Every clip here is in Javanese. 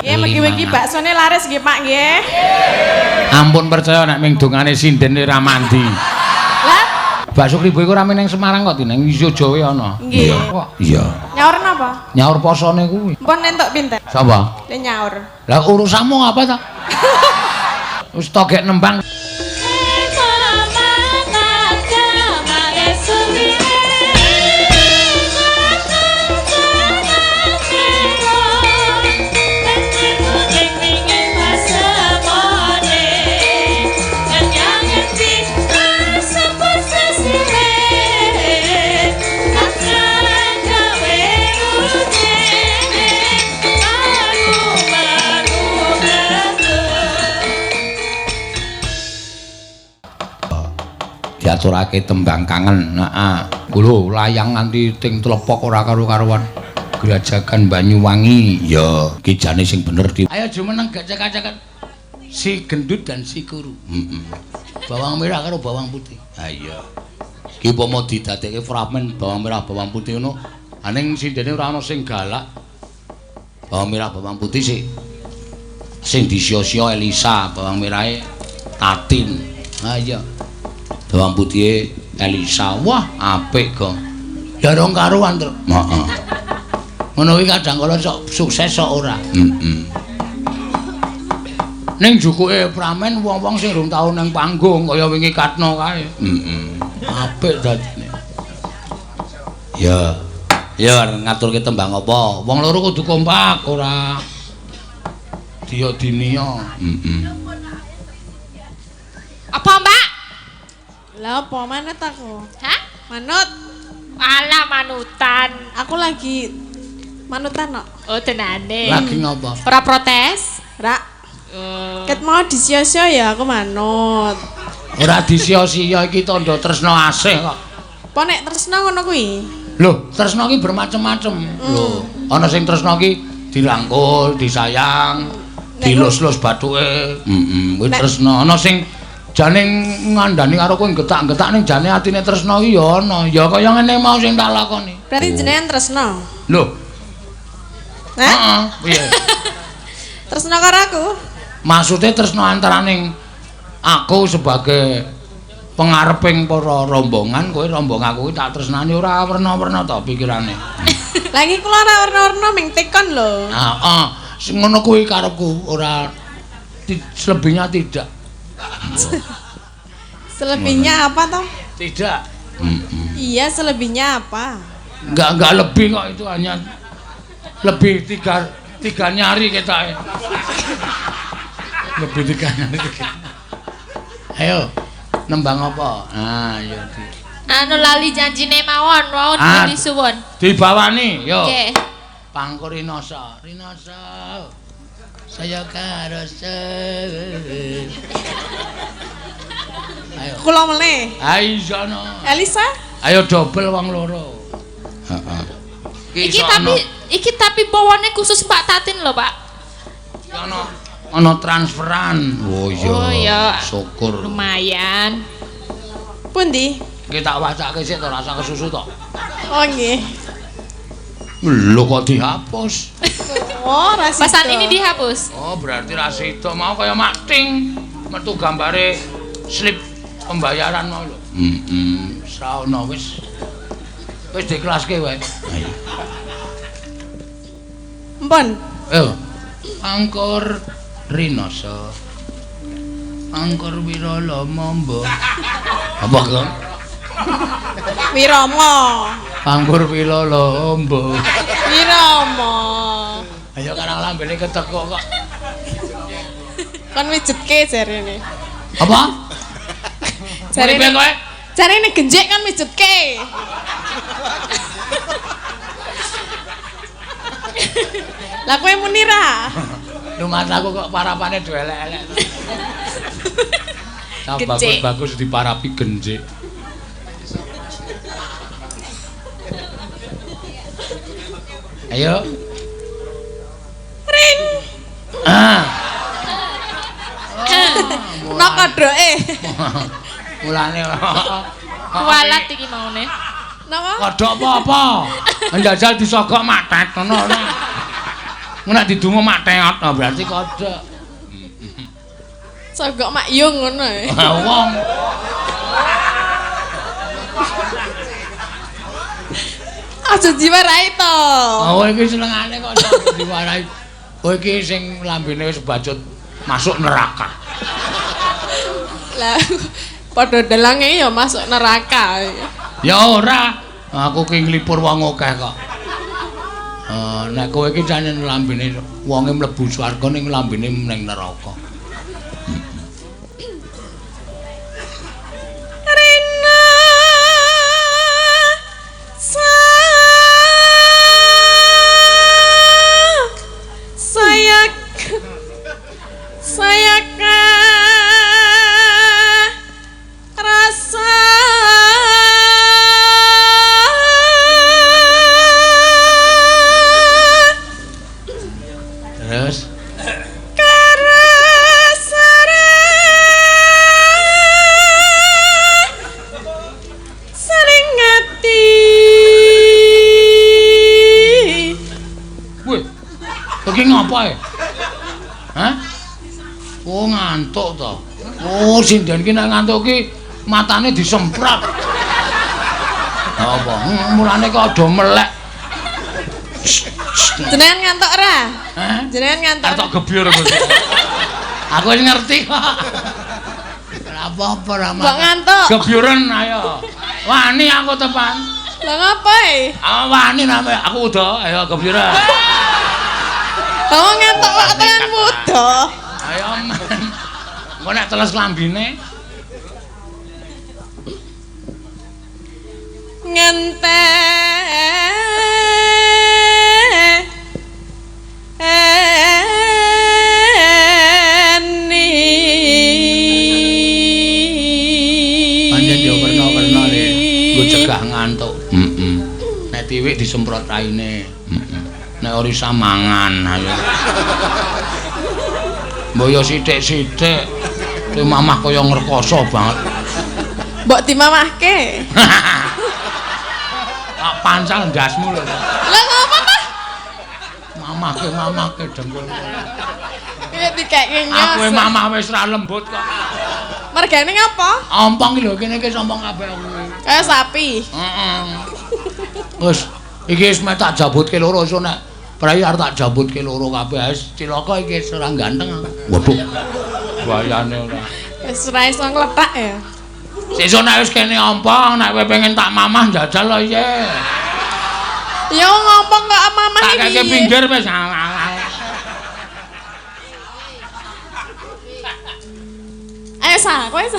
Nggih, megi-megi baksone laris nggih, Pak nggih. Ampun percaya nek ming dongane sinden ora mandi. Lah, bakso kribo iku rame ning Semarang kok ning iso Jawa ana. Nggih. Iya. Nyaur napa? Nyaur posone kuwi. Mpun entuk pinten? Sapa? Le nyaur. Lah urusanmu apa ta? Wis togek nembang. Diaturake tembang kangen. Heeh. Lho, layang nganti ting tlepok ora karo-karuan. Grajagan Banyuwangi. Ya, ki jane sing bener di. Ayo jumeneng gak cekak-cekak. Si gendut dan si kuru. Heeh. Bawang merah karo bawang putih. Ha iya. Ki pomo didadekke fragmen bawang merah bawang putih ngono. Aning sindene ora ana sing galak. Bawang merah bawang putih sing disio-sio Elisa, bawang merahe Tatin. Ha iya. Bawang putih Elisa, wah apik kok. Ya rong karuan to. Heeh. Ngono kuwi kadang kala sok sukses sok ora. Ning jukuke pramen wong-wong sing durung tau ning panggung kaya wingi Katno kae. Apik dadine. Ya. Ya ngaturke tembang apa? Wong loro kudu kompak ora dia-dinia. Apa, Mbak? Lah apa manut aku? Hah? Manut. Alah manutan. Aku lagi manutan kok. Oh, tenane. Lagi ngopo? Ora protes? Ora. Ket mau disio-sio ya aku manut. Ora disio-sio iki tandha tresna asih kok. Apa nek tresna ngono kuwi? Lho, tresna ki bermacam-macam. Lho, ana sing tresna ki dirangkul, disayang, dilus-lus bathuke. Kuwi tresna. Ana sing jane ngandani karo kowe getak-getak ning jane atine tresna iki ya ana. Ya kaya ngene mau sing tak lakoni. Berarti jenengan tresna. Lho. Heeh, piye? Tresna karo aku. Maksude tresna antaraning aku sebagai pengareping para rombongan, kowe rombongan kuwi tak tresnani ora werna-werna to pikirane. Lagi kula ora werna-werna ming tekon lho. Heeh, sing ngono kuwi karepku, ora selebihnya tidak. Selebihnya apa toh? Tidak. Iya, selebihnya apa? Enggak lebih kok, itu hanya lebih tiga nyari ketake. Lebih tiga nyari. Ayo, nembang apa? Ah, ya di. Anu lali janjine mawon, mau disuwun. Dibawani, yo. Nggih. Pangkur Rinoso. Saya karose. Ayo. Kula meneh. Ayo sono. Elisa? Ayo dobel wong loro. Heeh. Iki tapi bawane khusus Mbak Tatin lho, Pak. Ana transferan. Oh iya. Syukur. Lumayan. Pundi? Iki tak wacake sik to rasa kesusu to. Oh nggih. Lho kok dihapus. Oh, rasida. Pesan ini dihapus. Oh, berarti rasida mau kaya makting. Metu gambare slip pembayaran mau lho. Saono wis dikelaske wae. Ayo. Mpun. Ayo. Angkor Rinoso. Angkor Wiralama mbok. Apa kok? Wirama. Angkor Wiralama mbok. Wirama. Ayo karang lambene keteko kok. Kan mijetke jarene. Apa? Jarene kowe? Jarene genjek kan mijetke. Lah kowe muni ra? Lumasaku kok parapane do elek-elek. Bagus diparapi genjek. Ayo. Ring. Nok kodhoke. Mulane Kualat iki maune. Napa? Kodhok apa-apa. Njajal disogok matet ngono. Nek didungo mateot berarti kodhok. Sogok makyung ngono e. Wong. Aja diwarai to. Oh iki senengane kok iso diwarai. Oh iki sing lambene wis bacut masuk neraka. Lah padha delange ya masuk neraka. Ya ora. Aku ki nglipur wong akeh kok. Nek kowe iki jane lambene wonge mlebu swarga ning lambene ning neraka. Iki ngapa e? Hah? Oh ngantuk to. Oh sinden ki nek ngantuk ki matane disemprot. Apa? Mulane kok ado melek. Jenengan ngantuk ora? Hah? Jenengan ngantuk. Arep gebyur kok. Aku wis ngerti kok. Apa-apa ra Mbok ngantuk. Gebyuren ayo. Wani aku tepan. Lah ngapa e? Wani name aku udah ayo gebyuren. Kamu ngantuk kok tenan muda. Ayo men. Engko nek teles lambine. Panjen yo werna-werna le. Nggo cegah ngantuk. Nek tiwik disemprot raine. Nek ora isa mangan ayo. Mbok yo sithik-sithik. Te mamah kaya ngrekoso banget. Mbok dimamahke. Tak pancal ndasmu lho. Lah ngapa ta? Mamahke dengkul. Iki dikeke nyos. Aku mamah wis ra lembut kok. Mergane ngapa? Ompong iki lho kene iki sompong kabeh aku. Kayak sapi. Heeh. Wis iki wis mek tak jabutke loro iso nek prai arep tak jabutke loro kabeh wis cilaka iki ora ganteng. Waduh. Bayane ora. Wis ora iso ngletak ya. Sesuk nek wis kene ompong nek kowe pengen tak mamah njajal lho iye. Ya ngompong kok mamah iki. Tak keke pinggir wis. Ayo sa, kowe sa.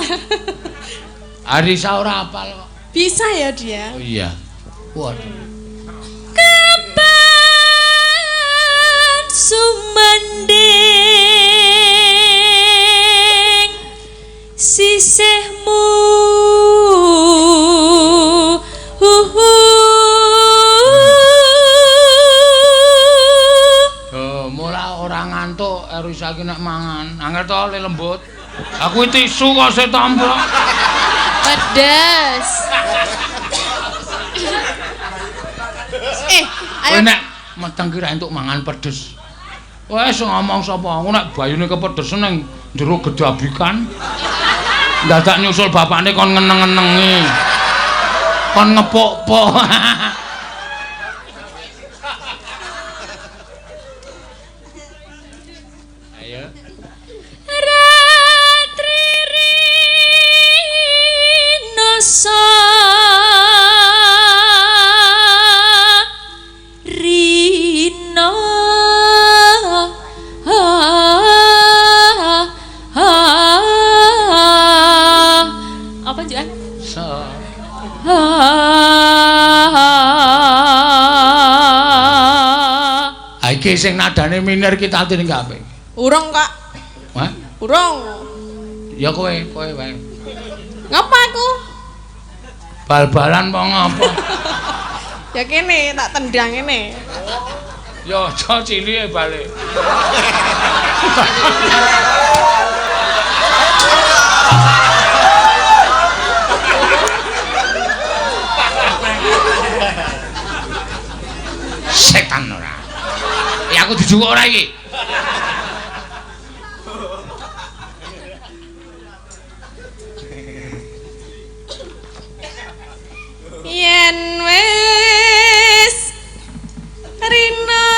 Arisa ora apal kok. Bisa ya dia. Oh iya. Waduh. Kapan sumending sisihmu Mula ora ngantuk Arisa iki nek mangan. Angel to le lembut. Aku tisu kok sik tombok. pedes. Kowe nek meteng ki ra entuk mangan pedes. Wes ngomong sapa? Aku nek bayune kepedesen ning jero gedabikan. Dadak nyusul bapakne kon ngeneng-ngenengi. Kon ngepuk-puk. Ayo. Ratri Rinoso Rino apa juga? Iki sing nadane minor kita ati ning kabeh. Urung, Kak. Hah? Urung. Ya kowe wae. Ngapa aku? Bal-balan apa ngapa? Ya kene tak tendang kene. Ya aja cilike balik. setan ora. Ya aku dijukuk ora iki. Yen wis rina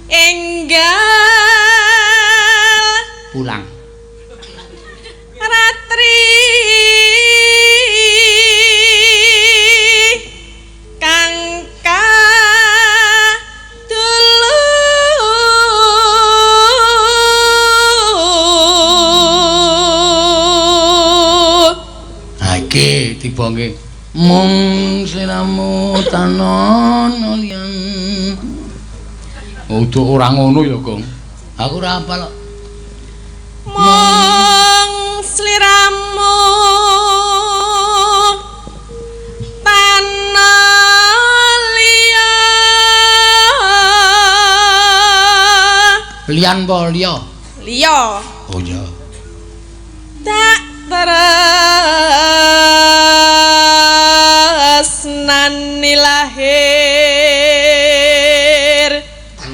enggal pulang ratri kangka tiba nggih mung sliramu tanon liyan. Udah ora ngono ya, Gong. Aku ora hafal kok. Mung sliramu tanon liyan po liya. Liya. Oh ya. Tak tresnani lahir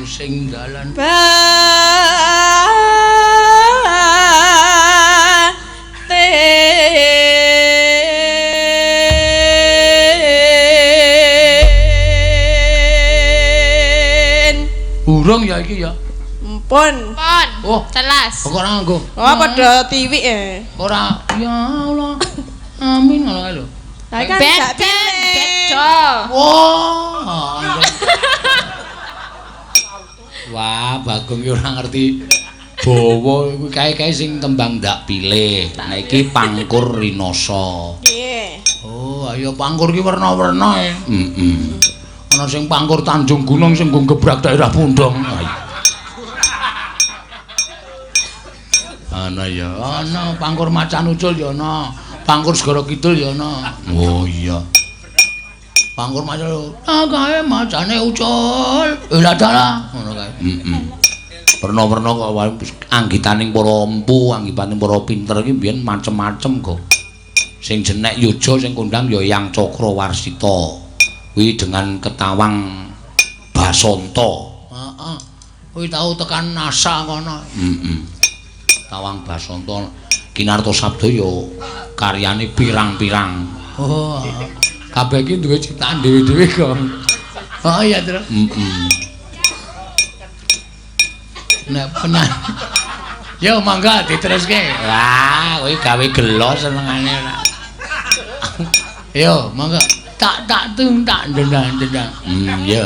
sing dalan batin. Urung ya iki ya. Empun. Oh, telas. kok ora nganggo. Oh, padha tiwik Ora, ya Allah. Amin ngono kae lho. Lah kan gak beda. Wah. Wah, Bagong iki ora ngerti bawa kuwi kae-kae sing tembang ndak pilih. Nah iki pangkur rinoso. Nggih. Oh, ayo pangkur iki werna-werna e. Ana sing pangkur Tanjung Gunung sing nggo gebrak daerah Pundong. Ana ya, ana pangkur Macan Ucul ya ana, pangkur Segara Kidul ya ana. Oh iya. Pangkur Macan kae macane Ucul. Lah dalah ngono kae. Perno-perno kok anggitaning para empu, anggipaning para pinter iki biyen macem-macem kok. Sing jenek Yoja sing kondang ya Yang Cakrawarsita. Kuwi dengan ketawang Basanta. Heeh. Kuwi tau tekan NASA kono. Tawang Basanta Kinarto Sabdo ya karyane pirang-pirang. Oh. Kabeh iki duwe ciptaan dhewe-dhewe kok. Oh iya, Tru. Nek penan. Yo mangga diteruske. Wah, kowe gawe gelo senengane ora. Yo, mangga. Tak tung tak dendang-dendang. Yo.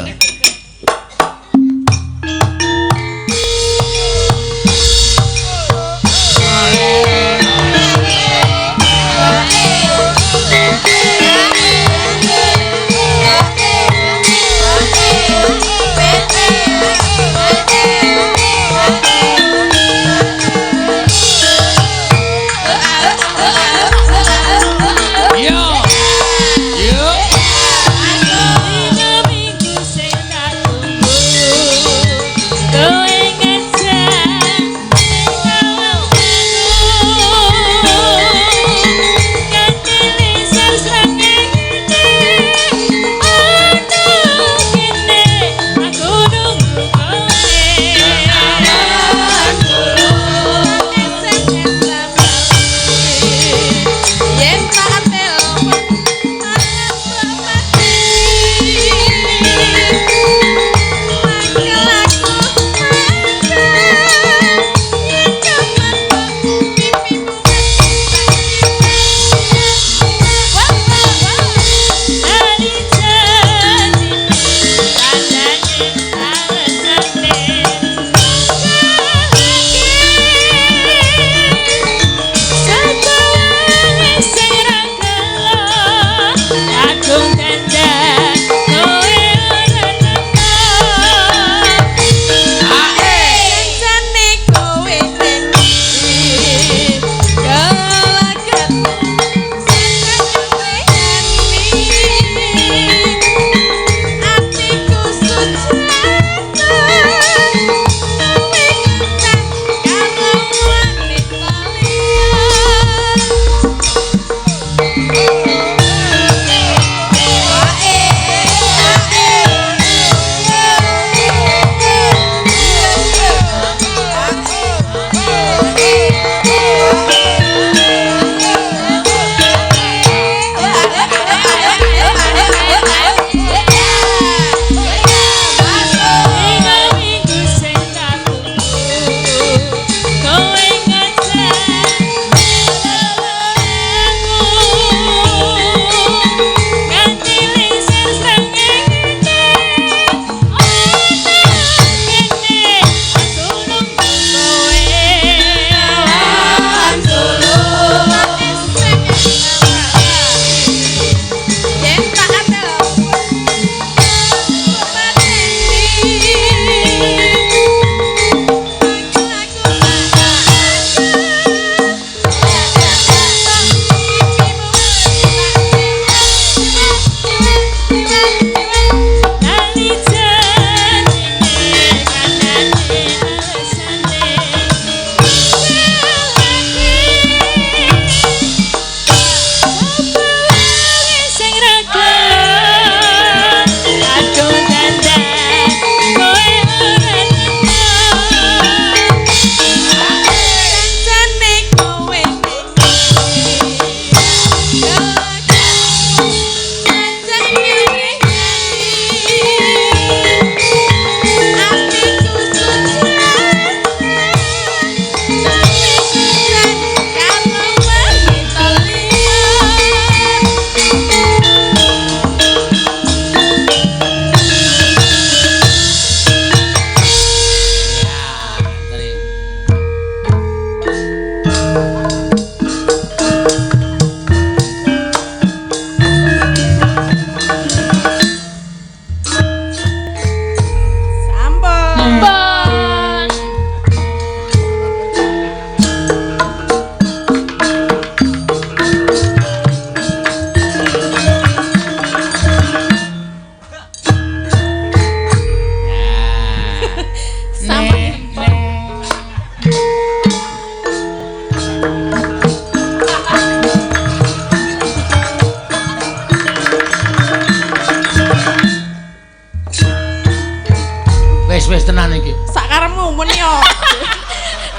wis tenan iki. Sakarepmu men yo.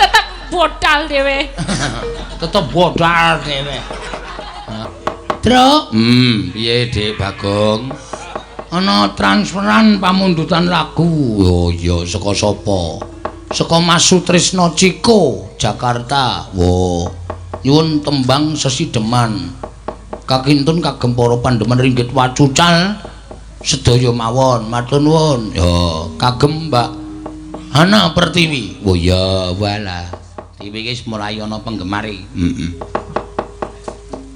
Tetep bodal dhewe. Tetep bodal dhewe. Truk. Piye Dik Bagong? Ana transferan pamundutan lagu. Oh iya, saka sapa? Saka Mas Sutrisno Ciko, Jakarta. Wo. Nyuwun tembang sesideman. Kakintun kagem para pandemen ringgit wacucal sedaya mawon. Matur nuwun. Ya, kagem Mbak Hana Pertiwi. Oh ya, wala. Tiwi iki mulai ana penggemari. Heeh.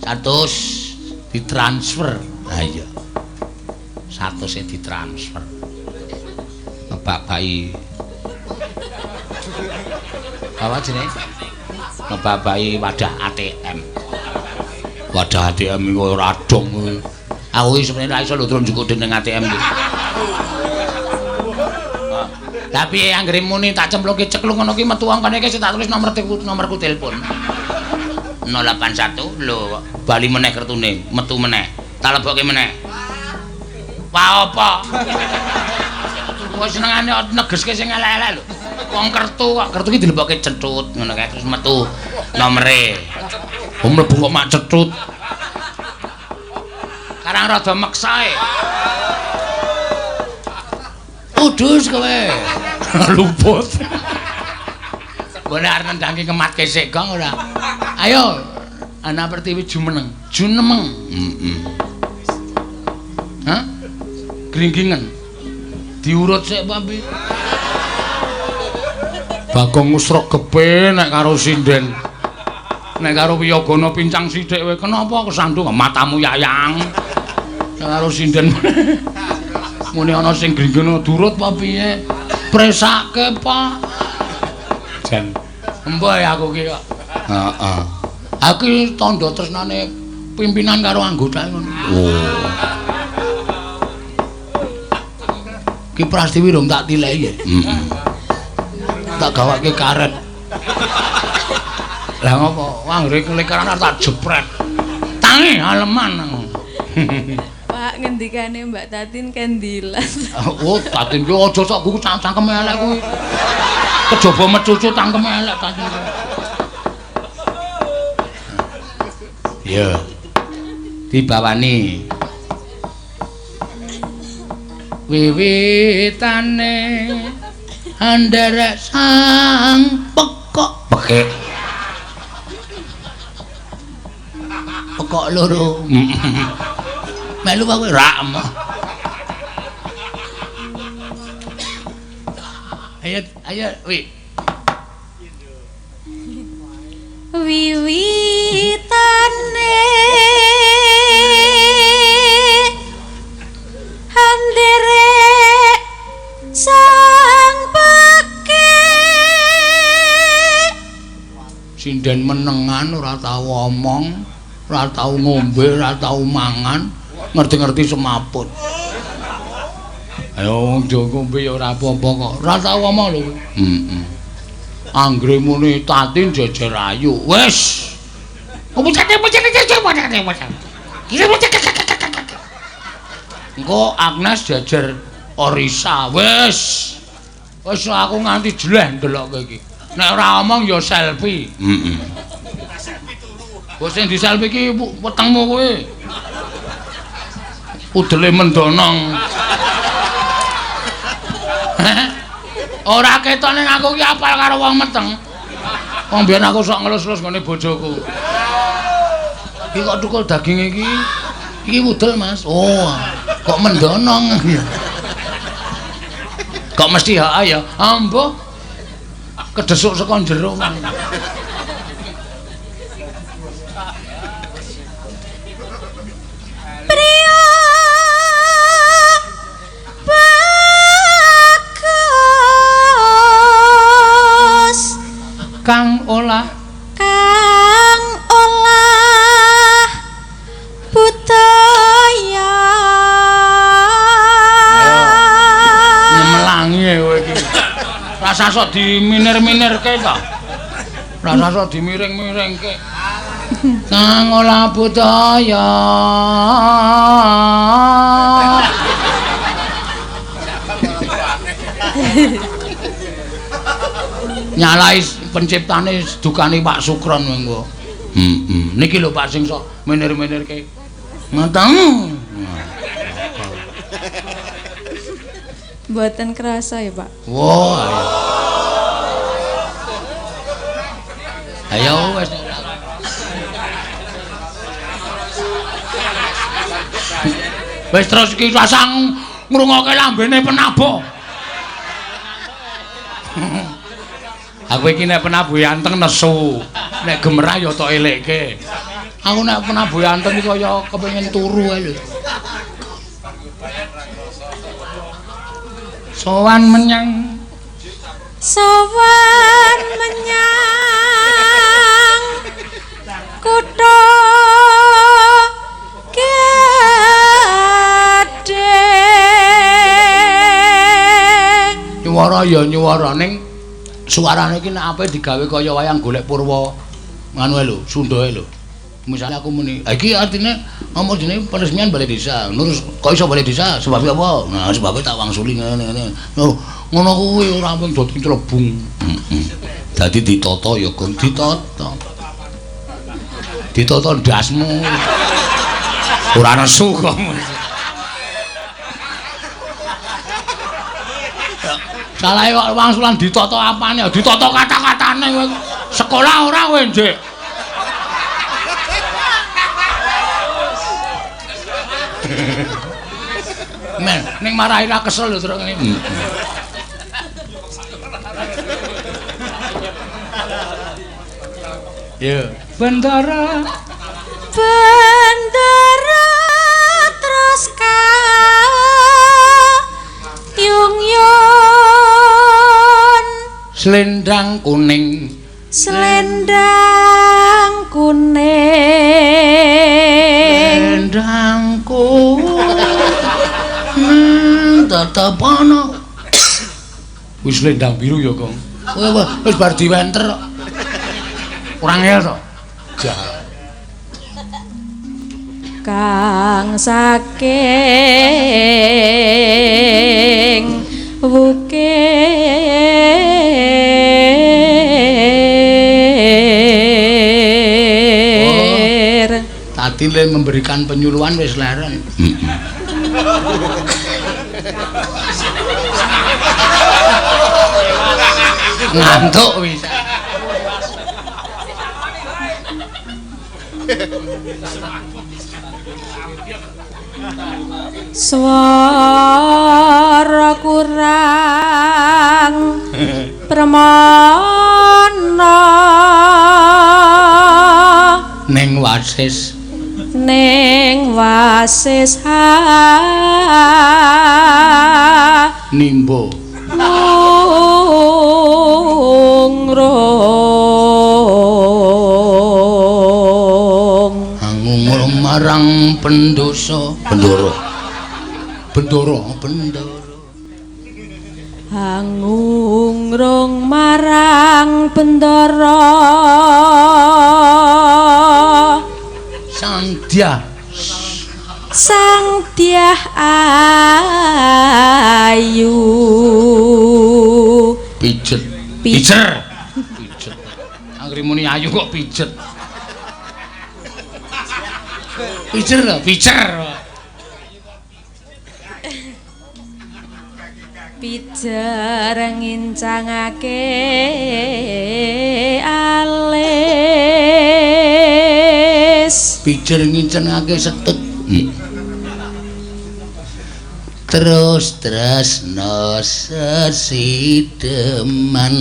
100 ditransfer. Ha iya. 100 e ditransfer. Ngebabaki. Apa jenenge? Ngebabaki wadah ATM. Wadah ATM iki ora dong kuwi. Aku iki sebenarnya ra iso lho terus njukuk ning ATM iki. Tapi anggere muni tak cemploke cekluk ngono ki metu angkane iki tak tulis nomorku telepon. 081 lho bali meneh kertune, metu meneh. Tak lebokke meneh. Wah apa? Wis senengane negeske sing elek-elek lho. Wong kertu kok kertu ki dilebokke cetut ngono kae terus metu nomere. Mlebu kok mak cetut. Karang rada meksae. Udus kowe. Luput. Boleh arep nendangke kematke sik gong ora. Ayo. Ana Pertiwi jumeneng. Junemeng. Heeh. Hah? Gringgingen. Diurut sik Pampi. Bagong sregepe nek karo sinden. Nek karo Wiyagana pincang sithik kowe kenapa kesandung matamu yayang. Nek karo sinden muni ana sing gringgeno durut apa piye? Presake, Pak. Jan emboh aku ki kok. Heeh. Aku iki tandha tresnane pimpinan karo anggota ngono. Oh. Ki Prastiwi rong tak tileki ya. Heeh. Tak gawake karet. Lah ngopo? Anggere kelekaran tak jepret. Tangi aleman. Pak ngendikane Mbak Tatin kendilan. Oh, Tatin ki aja sok kuku cangkem elek kuwi. Kejaba mecucu cangkem elek Tatin. Ya. Dibawani. Wiwitane andara sang pekok pekok loro melu kowe rak ayo wi wiwitane anderek sang sinden menengan ora tau omong, ora tau ngombe, ora tau mangan, ngerti-ngerti semaput. Ayo wong do ngombe ya ora apa-apa kok. Ora tau omong lho. Heeh. Anggere muni Tatin jejer ayu. Wis. Engko Agnes jejer Orisa. Wis. Wis aku nganti jleh ndelok kowe iki. Nek ora omong ya selfie. Heeh. Wis sing di selfie iki wetengmu kowe. Udele mendonong. Ora ketok ning aku ki apal karo wong meteng. Wong biyen aku sok ngelus-elus ngene bojoku. Iki kok tukul daging iki. Iki udel, Mas. Oh, kok mendonong. Kok mesti ya ambo kedesuk saka njero. Priya bagus Kang olah budaya. Nyemelangi kowe iki. Rasa sok diminir-minirke to. Rasa sok dimiring-miringke. Kang olah budaya. nyalai penciptane dukane Pak Sukron mengko. Niki lho Pak sing sok menir-menirke. Ngoten. Mboten kerasa ya, Pak. Wah. Ayo wis. Wis terus iki pasang ngrungokke lambene penabo. Aku iki nek penabuh anteng nesu. Nek gemerah ya tok elekke. Aku nek penabuh anteng iki kaya kepengin turu ae lho. Sowan menyang kutha gedhe. Nyuwara ya nyuwara ning suarane iki nek ape digawe kaya wayang golek Purwa nganu ae lho, Sunda ae lho. Misale aku muni, iki artine apa jenenge peresmian balai desa. Nurus kok iso balai desa? Sebab apa? Nah, sebabnya tak wangsuli ngene-ngene. Oh, ngono kuwi ora mung dadi clebung. Dadi ditata ya, Gong, ditata. Ditata ndasmu. Ora nesu kok. Salahe kok wangsulan ditata apane? Ditata kata-katane kowe. Sekolah ora kowe, Nduk. Men, ning marahi ra kesel lho terus ngene. Yo, bendara terus yung-yun selendang kuning selendangku tatapono wis selendang biru ya, Kong. Wis bar diwenter kok. Kurang ngel to. Kang saking wukir. Tadi le memberikan penyuluhan wis leren. Ngantuk wis. Swara kurang pramana ning wasis nimbo ngungrung marang pendoso bendoro ngungrung marang bendoro Sang Dyah Ayu pijet anggere muni ayu kok pijet pijer ngincangake alis pijer ngincangake setut terus no sesideman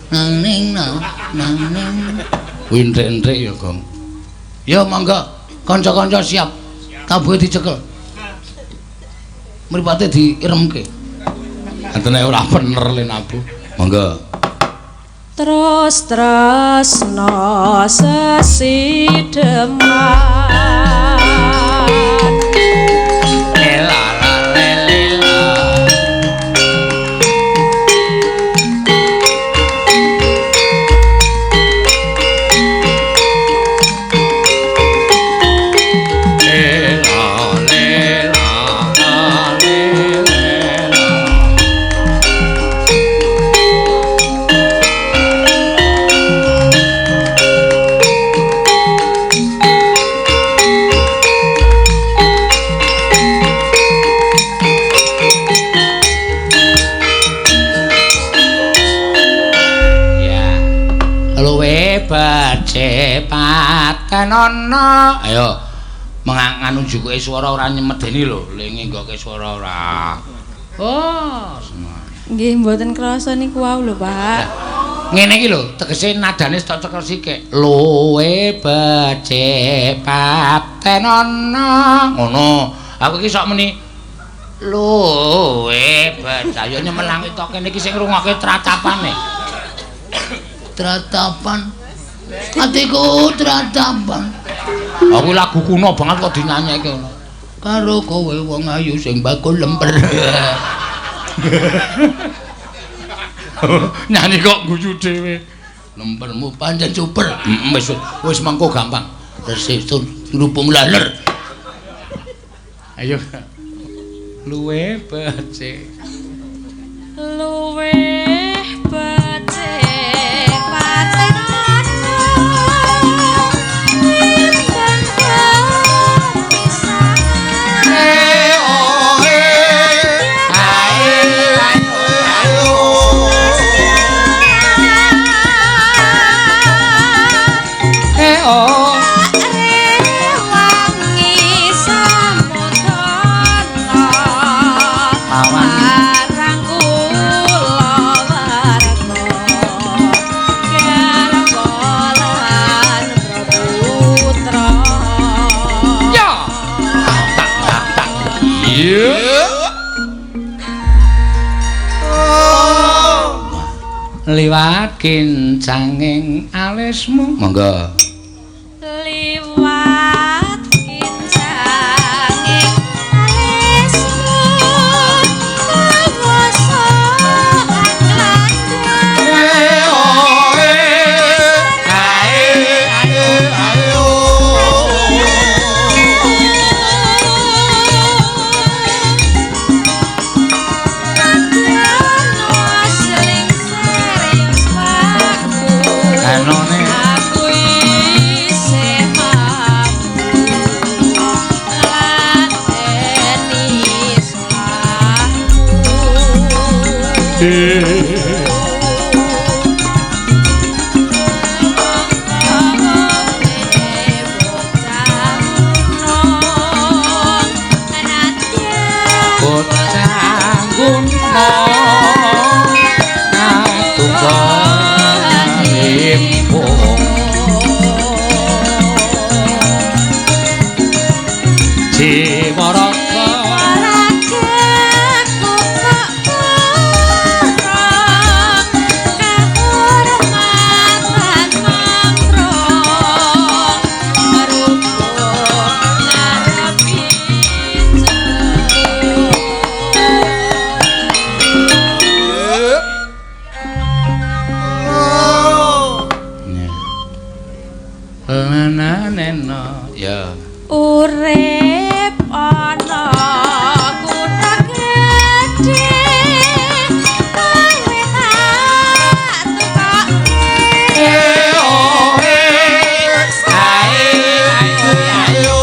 nang winrek ya, Gong. Ya monggo kanca-kanca siap tabuhe dicekel mripate diiremke antene ora bener le nabu monggo terus no sesideman patenono. Ayo nganu jukuke swara ora nyemedeni lho, nginggoke swara ora. Oh, nggih mboten krasa niku wau lho, Pak. Ngene iki lho, tegese nadane tok cekel sithik. Luwe becik patenono. Ngono. Aku iki sok muni luwe becik. Ayo nyemelang tok kene iki sing ngrungokke tratapane. Tratapan. Atiku tratapan. Aku lagu kuno banget kok dinyanyekke ngono. Karo kowe wong ayu sing bakul lemper. Nyanyi kok guyu dhewe. Lempermu pancen super. Wis mengko gampang. Resik rupung laler. Ayo. Luwe becik. Luwe becik patenono. Liwat kincanging alismu monggo liwat kincanging alismu kawoso urip ana kutha gedhe kowe tak tukokke ayo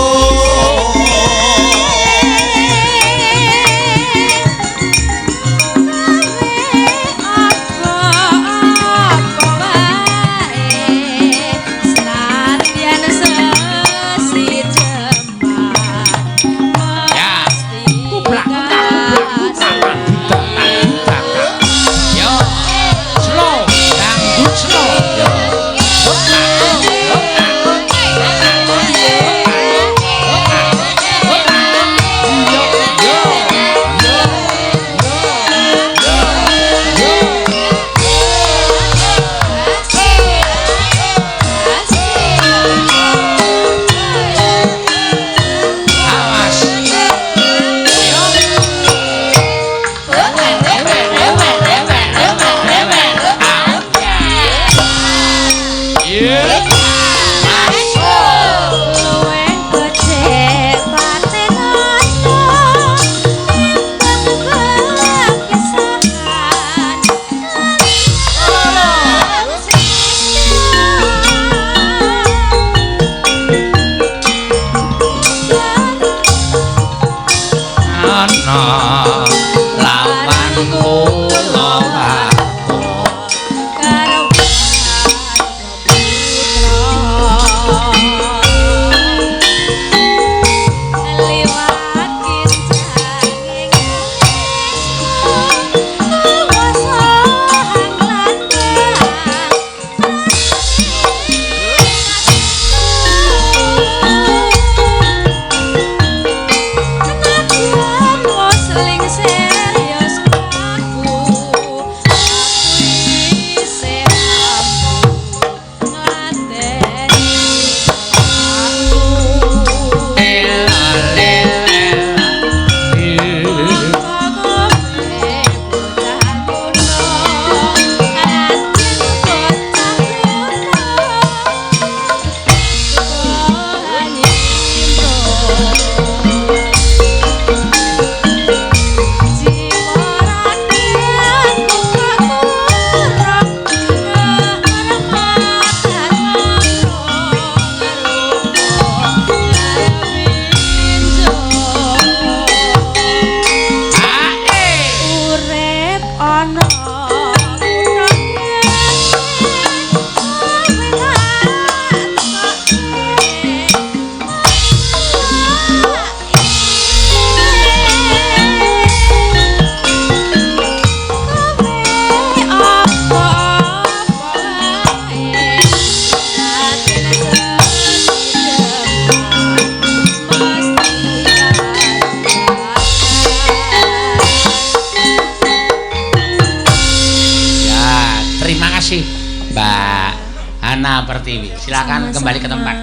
Pertiwi. Silakan kembali ke tempat.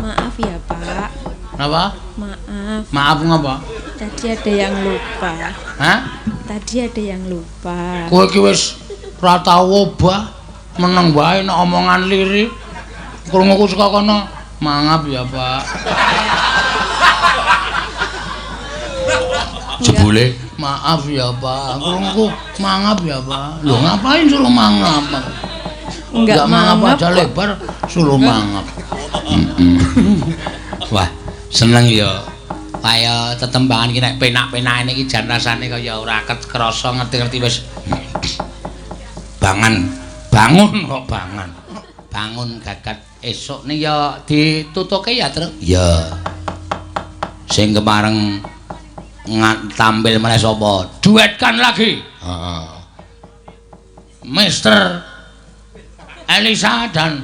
Maaf ya, Pak. Napa? Maaf. Maaf ngapa? Tadi ada yang lupa. Hah? Tadi ada yang lupa. Kowe iki wis ora tau obah, meneng wae nek omongan lirik. Krunguku saka kono. Maaf ya, Pak. Jebule, maaf ya, Pak. Krunguku, maaf ya, Pak. Lho ngapain suruh mangap? Enggak mangap aja lebar, suruh mangap. Wah, seneng ya. Kaya tetembangan iki nek penak-penake iki jan rasane kaya ora krasa ngerti-ngerti wis. Bangun kok bangun. Bangun gagat esuk nih ya ditutuke ya, Truk. Ya. Sing kemareng tampil meneh sapa? Duetkan lagi. Heeh. Mister Elisa dan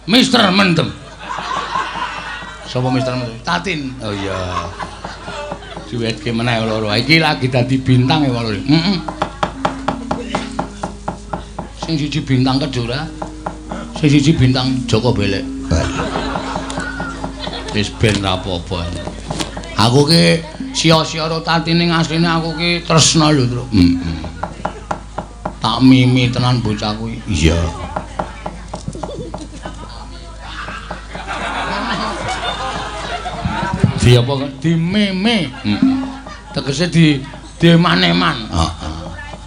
Mister Mendem. Sapa Mister Mendem? Tatin. Oh iya. Duetke meneh loro. Iki lagi dadi bintang ya loro. Heeh. Sing siji bintang Kejora. Sing siji bintang Joko Belek. Wis ben ra apa-apa. Aku ki sia-sia karo Tatine asline aku ki tresna lho, Truk. Tak mimi tenan bocah kuwi. Iya. Di apa kan? Di meme. Tegese di maneman. Heeh.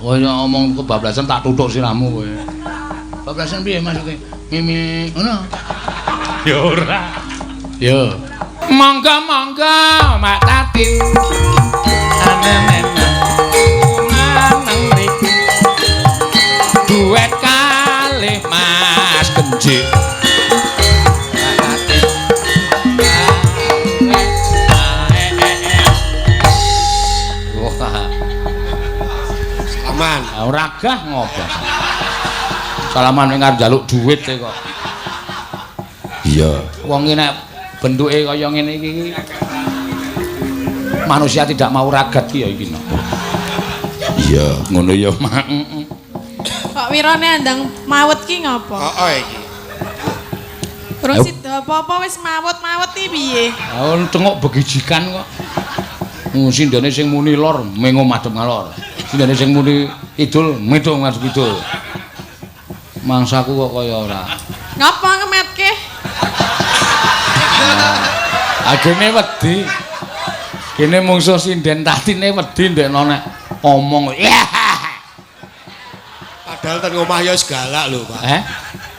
Kaya ngomong kebablasan tak tutuk siramu kowe. Bablasan piye maksude? Mimi ngono. Ya ora. Ya. Monggo Mak Tatin. Duet kalih Mas Genji. Salaman. Ora gah ngopo. Salaman ning arep njaluk dhuwit e kok. Iya. Wong iki nek bentuke kaya ngene iki manusia tidak mau ragat ki ya iki no. Iya, ngono ya, Mak. Kok wirane andang mawet ki ngopo? Iki. Kurang sida apa-apa wis mawet-mawet iki piye? Oh, tengok begijikan kok. Sindene sing muni lor mengo madhep ngalor. Sindene sing muni kidul medhong madhep kidul. Mangsaku kok kaya ora. Ngapa ngemetke? Agene wedi. Kene mungsuh sinden Tatine wedi ndekno nek omong. Padahal ten ngomah ya wis galak lho, Pak.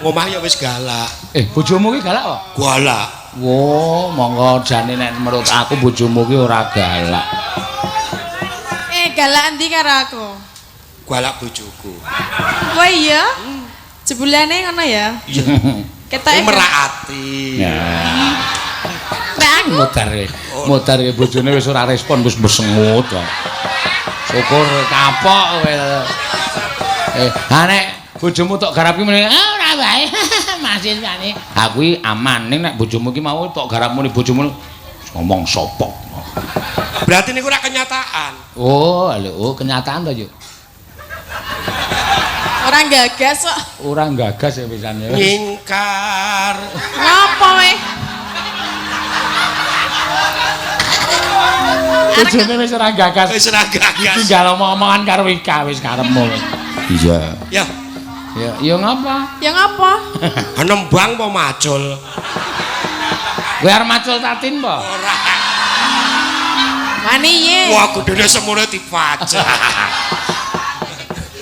Ngomah ya wis galak. Bojomu ki galak kok? Galak. Wo, monggo jane nek menurut aku bojomu ki ora galak. Galak endi karo aku? Galak bojoku. Kowe iya? Jebulane ngono ya? Iya. Ketoke merak ati. Nek aku Modar bojone wis ora respon wis besengut kok. Syukur kapok kowe. Nek bojomu tok garap ki muni ora wae. Masih kane. Ha kuwi aman ning nek bojomu ki mau tok garap muni bojomu ngomong sopok. Berarti niku ora kenyataan. Oh, lho, kenyataan to, Yuk. Ora gagas kok. Ora gagas ya pisan ya. Ngingkar. Ngapa we? Bojone wis ora gagas. Wis ora gagas. Tinggal omong-omongan karo Ika wis karepmu. Iya. Ya. Ya ngapa? Ya ngapa? Nembang apa macul? Kowe arep macul Tatin po? Ora. Wani ye. Wah, kudune semono dipajak.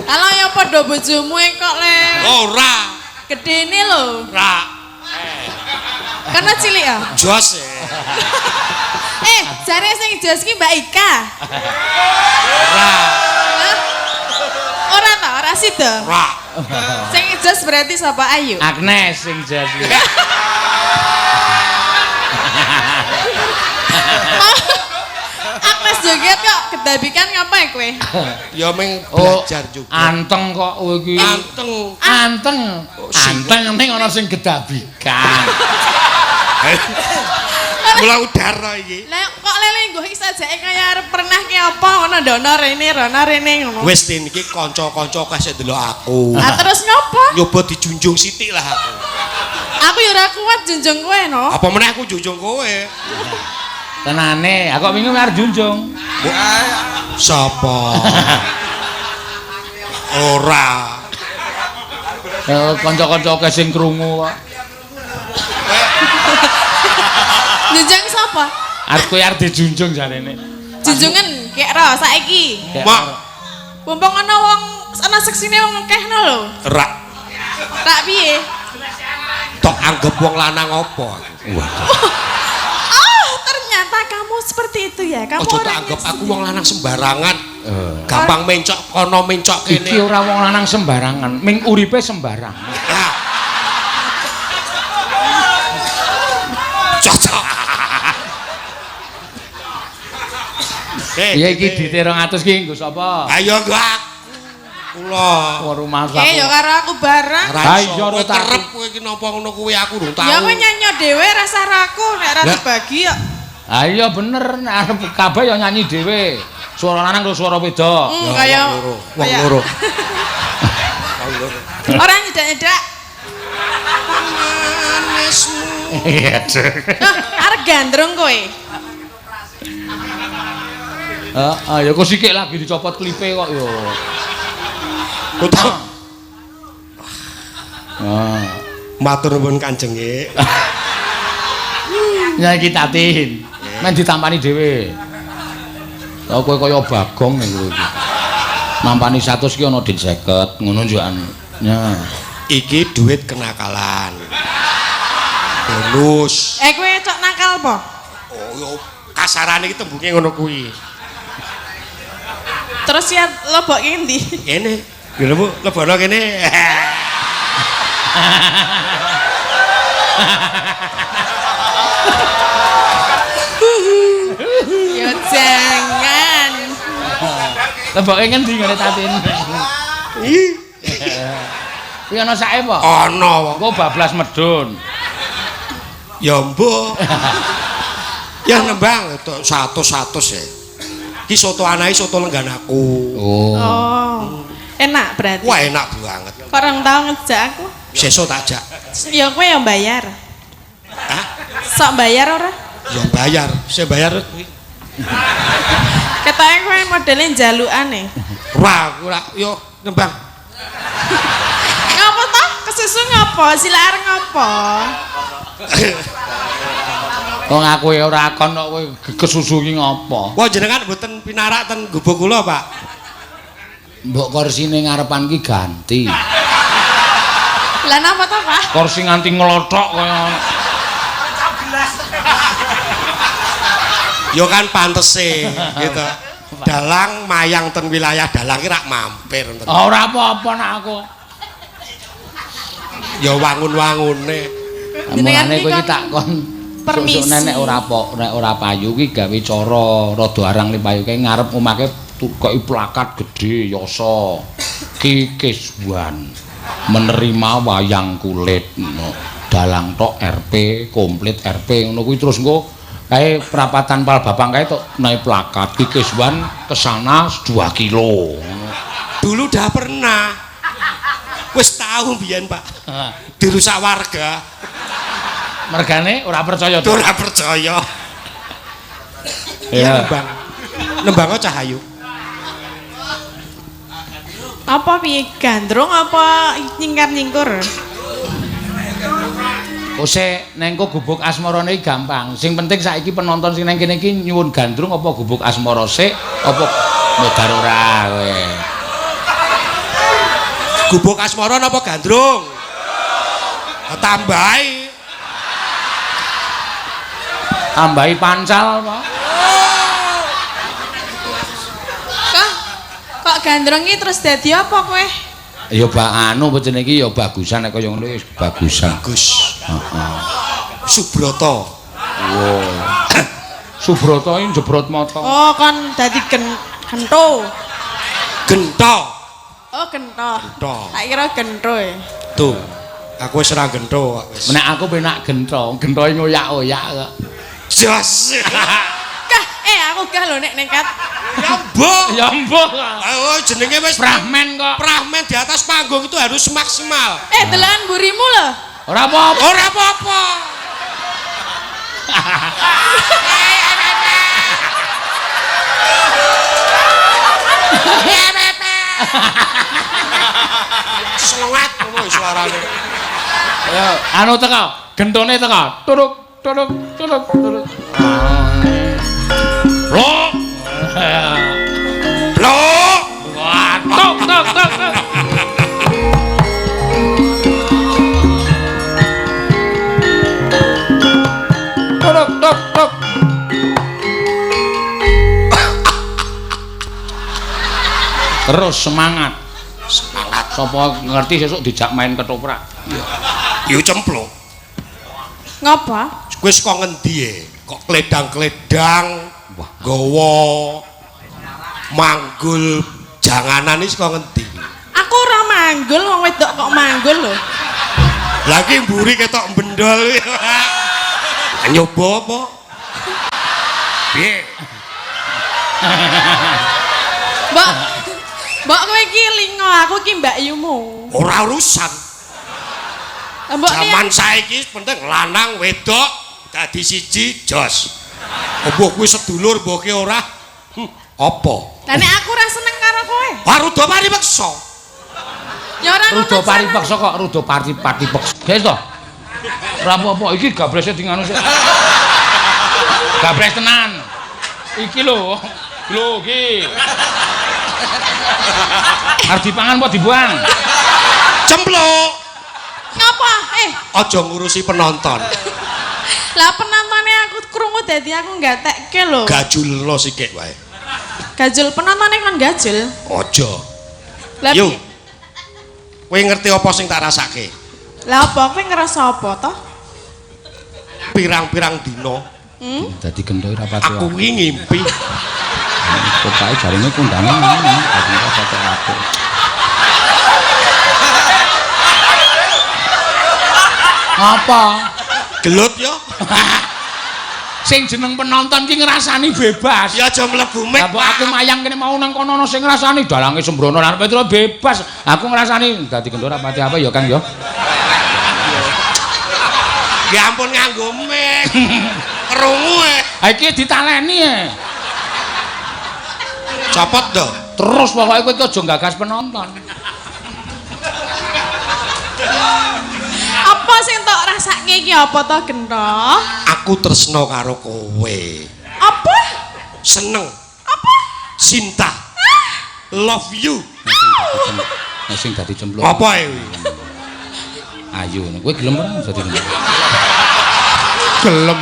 Kalau ya padha bojomu kok le. Ora. Gedene lho. Ora. Karena cilik ya? Jos. Jare sing jos ki Mbak Ika. Ora. Ora ta, ora sida. Ora. Sing jos berarti sapa Ayu? Agnes sing jos. Agnes joget kok kedabikan ngapain kowe? Ya meng belajar juga. Anteng kok kowe iki. Anteng ning ana sing gedabikan. Mula udara iki. Lah kok lele nggo iki sajake kaya arep pernah ki apa ngono ndono rene ngono. Wis tin iki kanca-kanca kasih delok aku. Lah terus ngopo? Nyoba dijunjung sithik lah aku. Aku ya ora kuat junjung kowe no. Apa meneh aku junjung kowe? Tenane, aku bingung arep junjung. Sapa? Ora. Kanca-kanca oke sing krungu kok. Junjung sapa? Arep kowe arep dijunjung jarene. Junjungan kek ro saiki. Mak, Mumpung ana wong ana seksine wong akehno lho. rak Tak piye? tok anggap wong lanang apa? Oh, ternyata kamu seperti itu ya. Kamu Ojo tak orangnya anggap aku wong lanang sembarangan. Gampang mencok kono mencok kene. Iki ora wong lanang sembarangan, ming uripe sembarangan. Nah. Cocok. Iya iki di 200 ki nggo sapa? Ayo gak. Kula. Rumah aku. ya karo aku bareng. Ha iya Kowe ora tak. kerep kowe iki napa ngono kuwi aku durung tahu. Ya kowe nyanyi dhewe rasa raku nek ra dibagi kok. Ha iya bener nek arep kabeh ya nyanyi dhewe. Suara lanang karo suara wedok. Kaya wong loro. Ora nyedak-nyedak. Iya. Arep gandrung kowe. Heeh, ya kok sikik lagi dicopot klipe kok ya. Kudu Ah, matur nuwun Kanjenge. nyanyi tatin. Men ditampani dhewe. Lah kowe kaya Bagong nek kowe iki. Nampani 100 ki ana dit 50, ngono njukan. Ya. Iki duit kenakalan. Bonus. Kowe cok nakal apa? Oh, yo kasarane iki tembunge ngono kuwi. Terus ya lobok endi? Kene. Lho Bu, lebono kene. Ya jangan. Leboke ngendi ngene tatin? Ih, Kuwi ana sae apa? ana wong. Engko bablas medun. Ya mbok. Ya nembang itu 100 ya. Ki soto anae soto lengganaku. Oh. Oh. Enak berarti. Wah enak banget. Orang tahu ngejak aku. Sesuk tak jak. Ya kowe yang bayar. Hah? Sok bayar ora? Ya bayar. Saya bayar kuwi. Ketoke kowe modele njalukane. Ora yo nembang. Ngapa toh? Kesusu ngapa? Silar ngapa? Wong aku ora akon kok kowe kesusu ki ngopo? Wah jenengan mboten pinarak ten gubuk kula, Pak. Mbok kursine ngarepan ki ganti. Lah napa toh, Pak? Kursi nganti nglothok kaya Yo kan pantese gitu. Dalang mayang ten wilayah dalang ki rak mampir enten. ora apa-apa nak aku. Ya wangun-wangune. Mulane kowe iki tak kon permisi. Sesuk nek ora payu ki gawe cara rada arang li payu kae ngarep omake tukoki plakat gedhe yasa Ki Kiswan menerima wayang kulit dalang tok RP komplit RP ngono kuwi terus engko kae perapatan Pal Bapang kae tok naik plakat Ki Kiswan kesana 2 kilo. Dulu dah pernah. Wis tahu biyen, Pak. Dirusak warga. Mergane ora percaya to. Ora percaya. Ya. Nembang. Nembang Cahayu. Apa piye gandrung apa nyingkar-nyingkur? Ose nengko gubuk asmarane iki gampang. Sing penting saiki penonton sing nang kene iki nyuwun gandrung apa gubuk asmara sik apa modar ora kowe. Gubuk asmara napa gandrung? Tambahi. Tambahi pancal apa? Kok gandrung iki terus dadi apa kowe? Ya anu pecene iki ya bagusan nek kaya ngono wis bagusan. Bagus. Heeh. Subroto. Wow. Subrata iki jebrot mata. Oh, kon dadi gento. Gento. Oh, gento. Gento. Tak kira gento e. Tuh. Aku wis ora gento kok wis. Nek aku penak gento, gentoe ngoyak-oyak kok. Jos. Kah, aku gah lho nek nekat. Ya mbok. Ya mbok. Oh, jenenge wis Prahmen kok. Prahmen di atas panggung itu harus maksimal. Delokan burimu lho. Ora apa-apa. Ora apa-apa. Selengat ngono suarane. Ya, anu teko, gentone teko. Turuk, turuk, turuk, turuk. Blok. Blok. Wah, tok tok tok tok. Turuk, tok tok. Terus semangat. Semangat. Sapa ngerti sesuk dijak main ketoprak. Yo cemplung. Ngapa? Kowe saka ngendi e? Kok kledang-kledang gawa manggul janganan iki saka ngendi? Aku ora manggul, wong wedok kok manggul lho. Lagi mburi ketok bendol. Nyoba apa? Piye? Mbak, mbak kowe iki lingo, aku ki Mbak Yumu. Ora urusan. Mbak Zaman saiki penting lanang wedok dadi siji jos. Mbok kuwi sedulur mbok ki ora. Apa? Lah nek aku ora seneng karo kowe. Waruda paripeksa. Ya ora ngono. Rudo paripeksa kok rudo paripeksa. Guys to. Ora apa-apa iki gabrese di nganu sik. Gabres tenan. Iki lho. Lho iki. Arep dipangan apa dibuang? Cempluk. Ngapa? Aja ngurusi penonton. Lah penontonnya aku krungu dadi aku nggatekke lho. Gajulno sikik wae. Gajul penontonnya kan gajul. Aja. Lah Yo. Kowe ngerti apa sing tak rasake? Lah apa kowe ngerasa apa toh? Pirang-pirang dina Dadi gendho ora pati. aku kuwi ngimpi Pokoke jarine kondangan dadi ora pati apik. Apa? gelut ya. Sing jeneng penonton ki ngrasani bebas. Ya aja mlebu mik. Lah mbok aku mayang kene mau nang kono ana sing ngrasani dalange sembrono lan Petro bebas. Aku ngrasani dadi gendho ora pati apa ya Kang ya. Ya ampun nganggo mik. Krungu e. Ha iki ditaleni e. Copot to. Terus pokoke kowe aja gagas penonton. Apa sing tok rasake iki apa to Gento? Aku tresno karo kowe. Apa? Seneng. Apa? Cinta. Love you. Nah sing dadi cemplung. Apa e? Ayo, kowe gelem ora dadi cemplung? Gelem.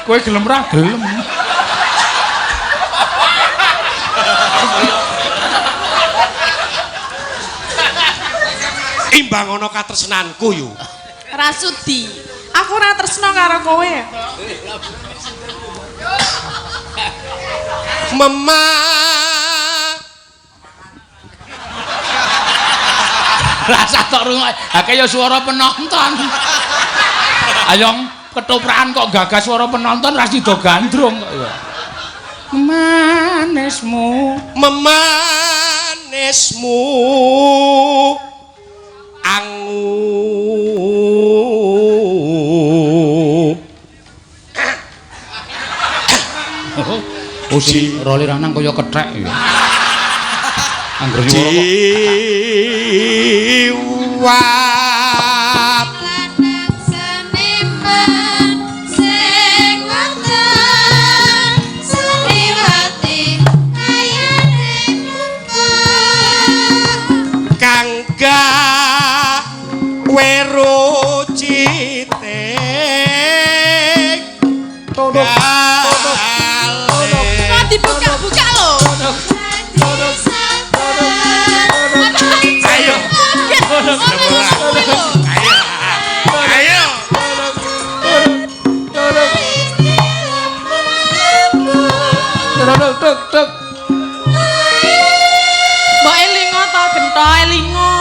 Kowe gelem ora? Gelem. Imbang ana katresnanku yo. Rasudi. Aku ora tresno karo kowe. Mama. Rasa tok rungok. Ha kaya suara penonton. Ayo ketoprakan kok gagas suara penonton ras dido gandrung kok ya. Manismu, Memanismu angu. Oh sing roli ranang kaya kethek ya. Angger suara kok. Jiwa kangga weru citek Dibuka-buka lho. ayo ayo Tuk tuk. Mbok elingo to Gento elingo.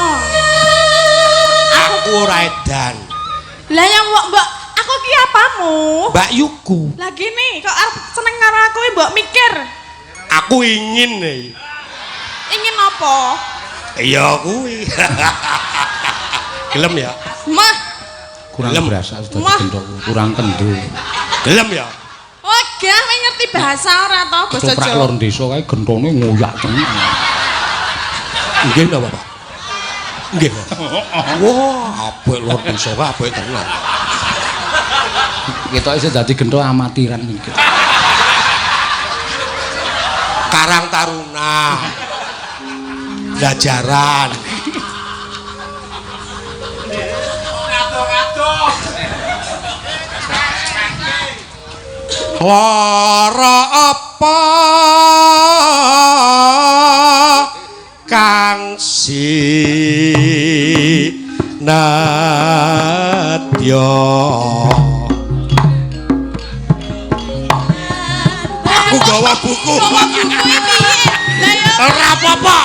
aku ora edan Lah yang mbok aku ki apamu? Mbak Yuku Lah gini kok arep seneng karo aku mbok mikir. Aku ingin nih. Ingin apa? Iya kuwi. Gelem ya? Mah. Kurang Gelem. berasa sudah digendong, kurang kendu. Gelem ya? Oh, gak ngerti bahasa ora to basa Ketoprak Jawa. lor desa kae gentone ngoyak tenan. Nggih napa, Bapak? Nggih. Wah, apik lor desa kae apik tenan. Ketoke iso dadi gentho amatiran iki. Karang Taruna. Belajaran. Lara apa kang sinadya aku gawa buku ora apa-apa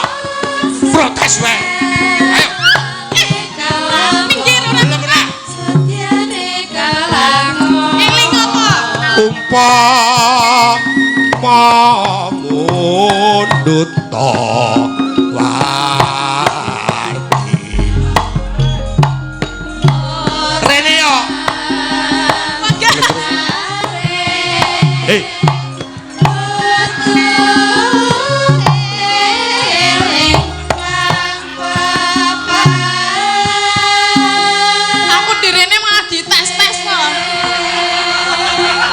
protes wae ayo Minggir ora gelem ora eling apa? umpama mundut to warti rene yo hei Aku direne malah dites-tes kok.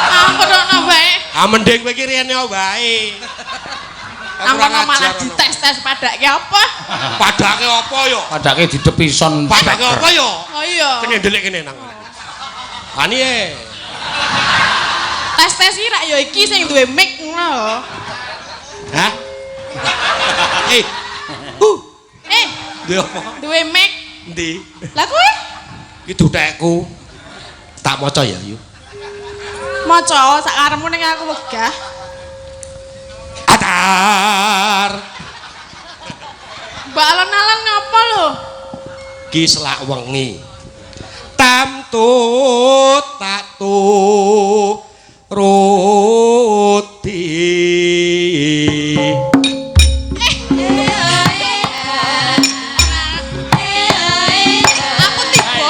Aku ora wae. mending kowe iki rene wae Aku malah dites-tes padake apa? padake apa yo Padake didepison. padake apa yo Oh iya. kene ndelik kene nang ani Tes-tes iki rak ya iki sing duwe mic ngono. hah eh Duwe apa? Duwe mic. Endi? Lah kowe Iki dutekku. Tak maca ya, Yu. maca sak karepmu ning aku wegah. Atar. Mbak alon-alon ngapa lho? Ki selak wengi. Tamtu tak turuti. Aku tiba.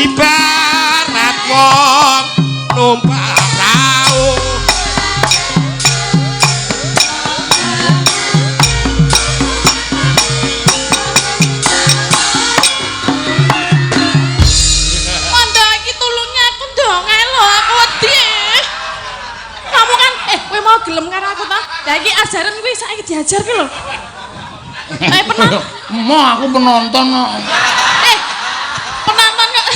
Ibarat wong numpak prau. Mondo iki tulunge aku ndonge lho, aku wedi. Kamu kan kowe mau gelem karo aku ta? Lah iki ajaran kuwi saiki diajarke lho. Ayo penonton. Mau aku penonton kok. Penonton kok.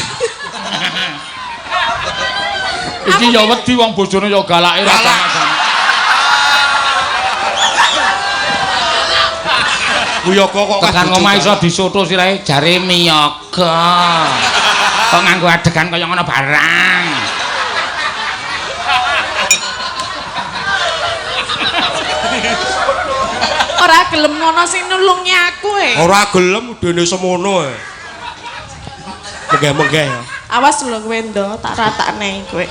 Iki ya wedi wong bojone ya galake ra sama-sama. Uyaka kok Tekan omah iso disoto sirahe jare miyaga. Kok nganggo adegan kaya ngono barang. Ora gelem ngono sing nulungi aku Ora gelem dene semono. Mengge-mengge ya. Awas lho kowe ndo, tak ratakne kowe.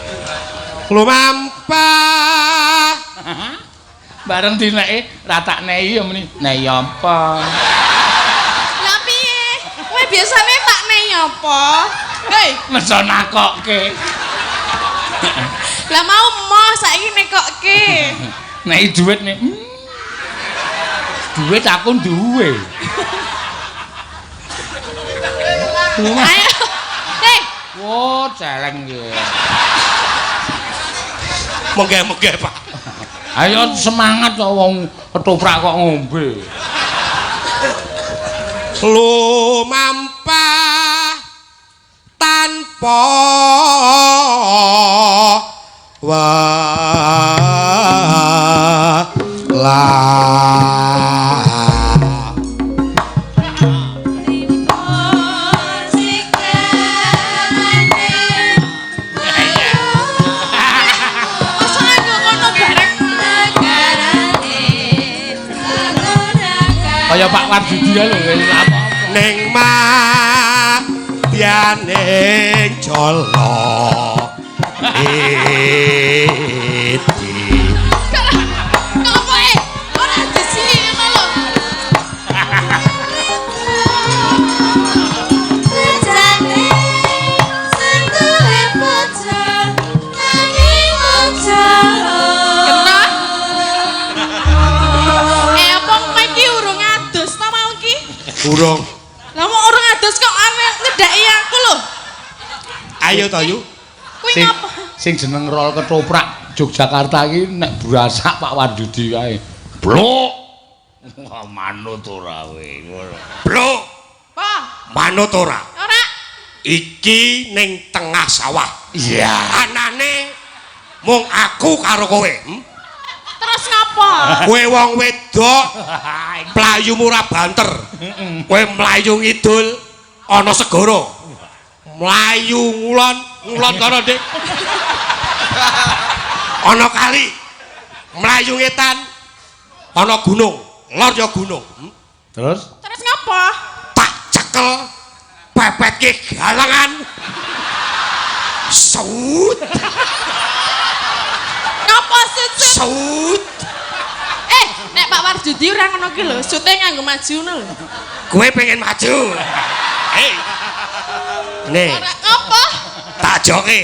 Lumampah. Bareng dineke ratakne ya meni. Nah ya apa? Lah piye? Kowe biasane takne apa? Hei, Meso nakokke. lah mau emoh saiki nekokke. Nek dhuwit nek duit aku duwe. Ayo. Hei, Wo, celeng ya. Mengge-mengge, Pak. Ayo semangat kok wong ketoprak kok ngombe. Lumampah tanpa walah. masa aku ngono bareng. Kaya Pak Wardudi lho, apa? ning madyaning jala Ngopo ora disini ngono lho. Kena. Apa kowe iki urung adus ta mau iki? Urung. Lah mau urung adus kok arep ngedaki aku lho. Ayo to yu. Kuwi ngapa? Sing jeneng rol ketoprak Yogyakarta iki nek burasak Pak Wardudi kae. Blok. Wah manut ora kowe ngono. Blok. Apa? Manut ora? Ora. Iki ning tengah sawah. Iya. Anane mung aku karo kowe. Terus ngapa? Kowe wong wedok, playumu ora banter. Kowe mlayu ngidul ana segara. Mlayu ngulon kono, Dik. Ana kali. Mlayu ngetan ana gunung, lor ya gunung. Terus Terus ngapa? Tak cekel pepetke galangan. Saut, Ngapa sut? saut. Nek Pak Wardudi ora ngono ki lho, sute nganggo maju ngono lho. Kowe pengen maju. Hei. Nih, Ora ngapa? tak joke.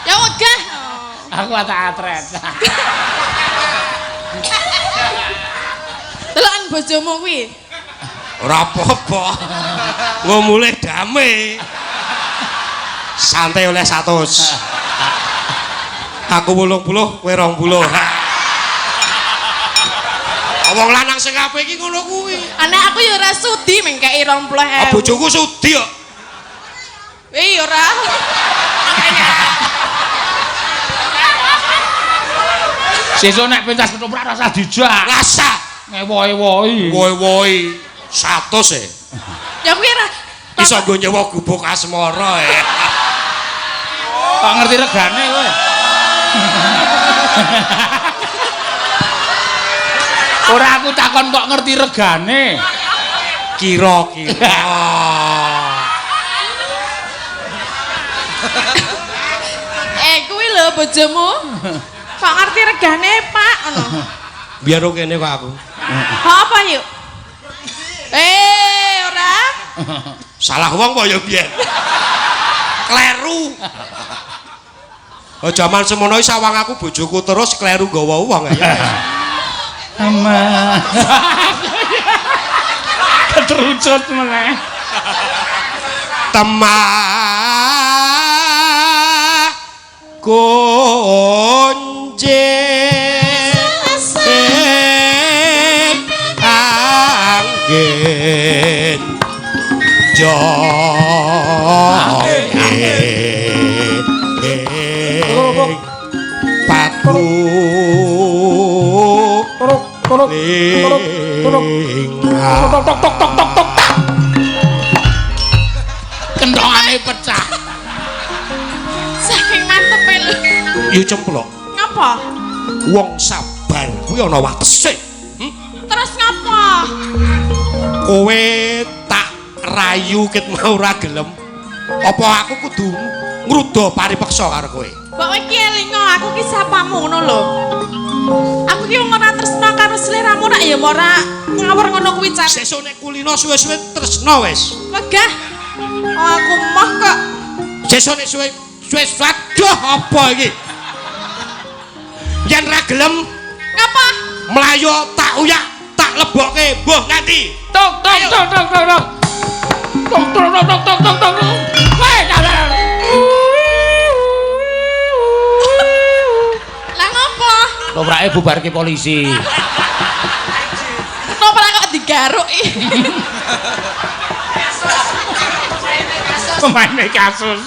Ya wegah. aku tak atret. Delokan bojomu kuwi. Ora apa-apa. Nggo mulih damai. Santai oleh 100. Aku 80, kowe 20. Wong lanang sing apik iki ngono kuwi. Anak aku ya ora sudi mengkei 20.000. Bojoku sudi kok. Iya ora. Sesuk nek pentas ketoprak rasa dijak. Rasa Ngewohi-wohi. woi-woi 100 e. Ya kuwi ora. Iso nggo nyewa gubuk asmara e. Kok ngerti regane kowe? Ora aku takon kok ngerti regane. Kira-kira. Kuwi lho bojomu. Kok ngerti regane, Pak? Ngono. Biar kene kok aku. Apa yuk? Ora. Salah wong kok ya biyen. Kleru. Oh jaman semono sawang aku bojoku terus kleru nggawa wong ya. Ama. Keterucut meneh. Temah kunjing angin joing patu Kendhongane pecah. Saking mantep lho. yu cemplok Ngapa? wong sabar kuwi ana watese. Terus ngapa? Kowe tak rayu ket mau ora gelem. Apa aku kudu ngruda paripeksa karo kowe? Mbok iki elingo aku ki sapamu ngono lho. Aku ki wong ora tresna karo sliramu nek ya ora ngawur ngono kuwi car. Sesuk nek kulino suwe-suwe tresno wis. Wegah. Aku mah kok Sesuk nek suwe waduh apa iki? Yen ra gelem ngapa? mlayu tak uyak, tak lebokke mbuh nganti. Tok tok tok tok tok tok. Tok tok tok tok tok tok tok. Weh, Lah ngapa? Toprake bubarke polisi. Kenapa kok digaruki? Pemain kasus.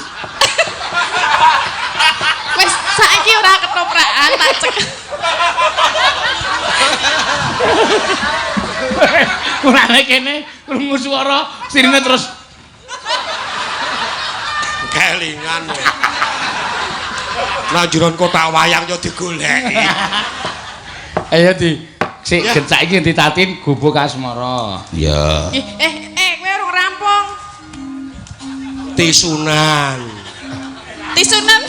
Wis saiki ora ketoprakan tak cek. Mulane kene krungu swara sirine terus Kelingan. Nah jeron kotak wayang yo digoleki. ayo di sik Ya. saiki ditatin gubuk asmara. Iya. Tisunan. Tisunan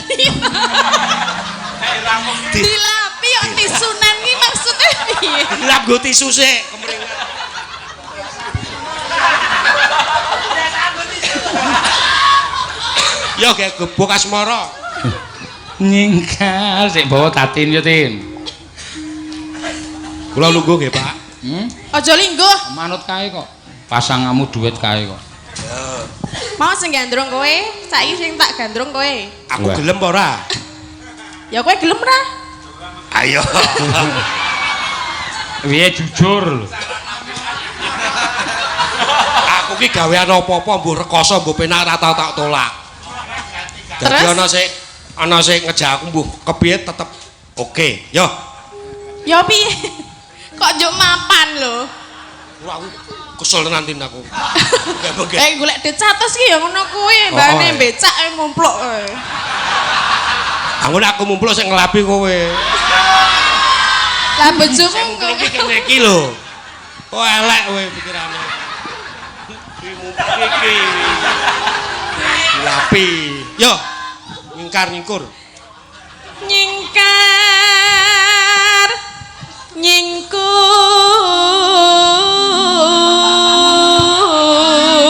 dilapi kok tisunan iki maksudnya piye? Lah nggo tisu sik kemringan. Yo ge gebuk asmara. Nyingkar sik bawa tatin yo, Tin. Kula lungguh nggih, Pak. Aja lingguh. Manut kae kok. Pasangamu duit kae kok. Mau sing gandrung kowe, saiki sing tak gandrung kowe. Aku Wah. gelem apa ora? Ya kowe gelem ra? Ayo. Piye jujur lho. Aku ki gawean apa-apa mbuh rekoso mbuh penak ora tau tak tolak. Dadi Terus? ana sing ngejak aku mbuh kepiye tetep oke. Yo. Ya piye? Kok njuk mapan lho. Ora aku kesel tenan Tin aku. Golek duit 100 ki ya ngono kuwi, mbane becak mumpluk kowe. Angon aku mumpul sing ngelapi kowe. Lah bojomu Mumpul iki kene iki lho. Oh elek kowe pikirane. Mumpul iki. Ngelapi. Yo. Nyingkar-nyingkur. nyingkar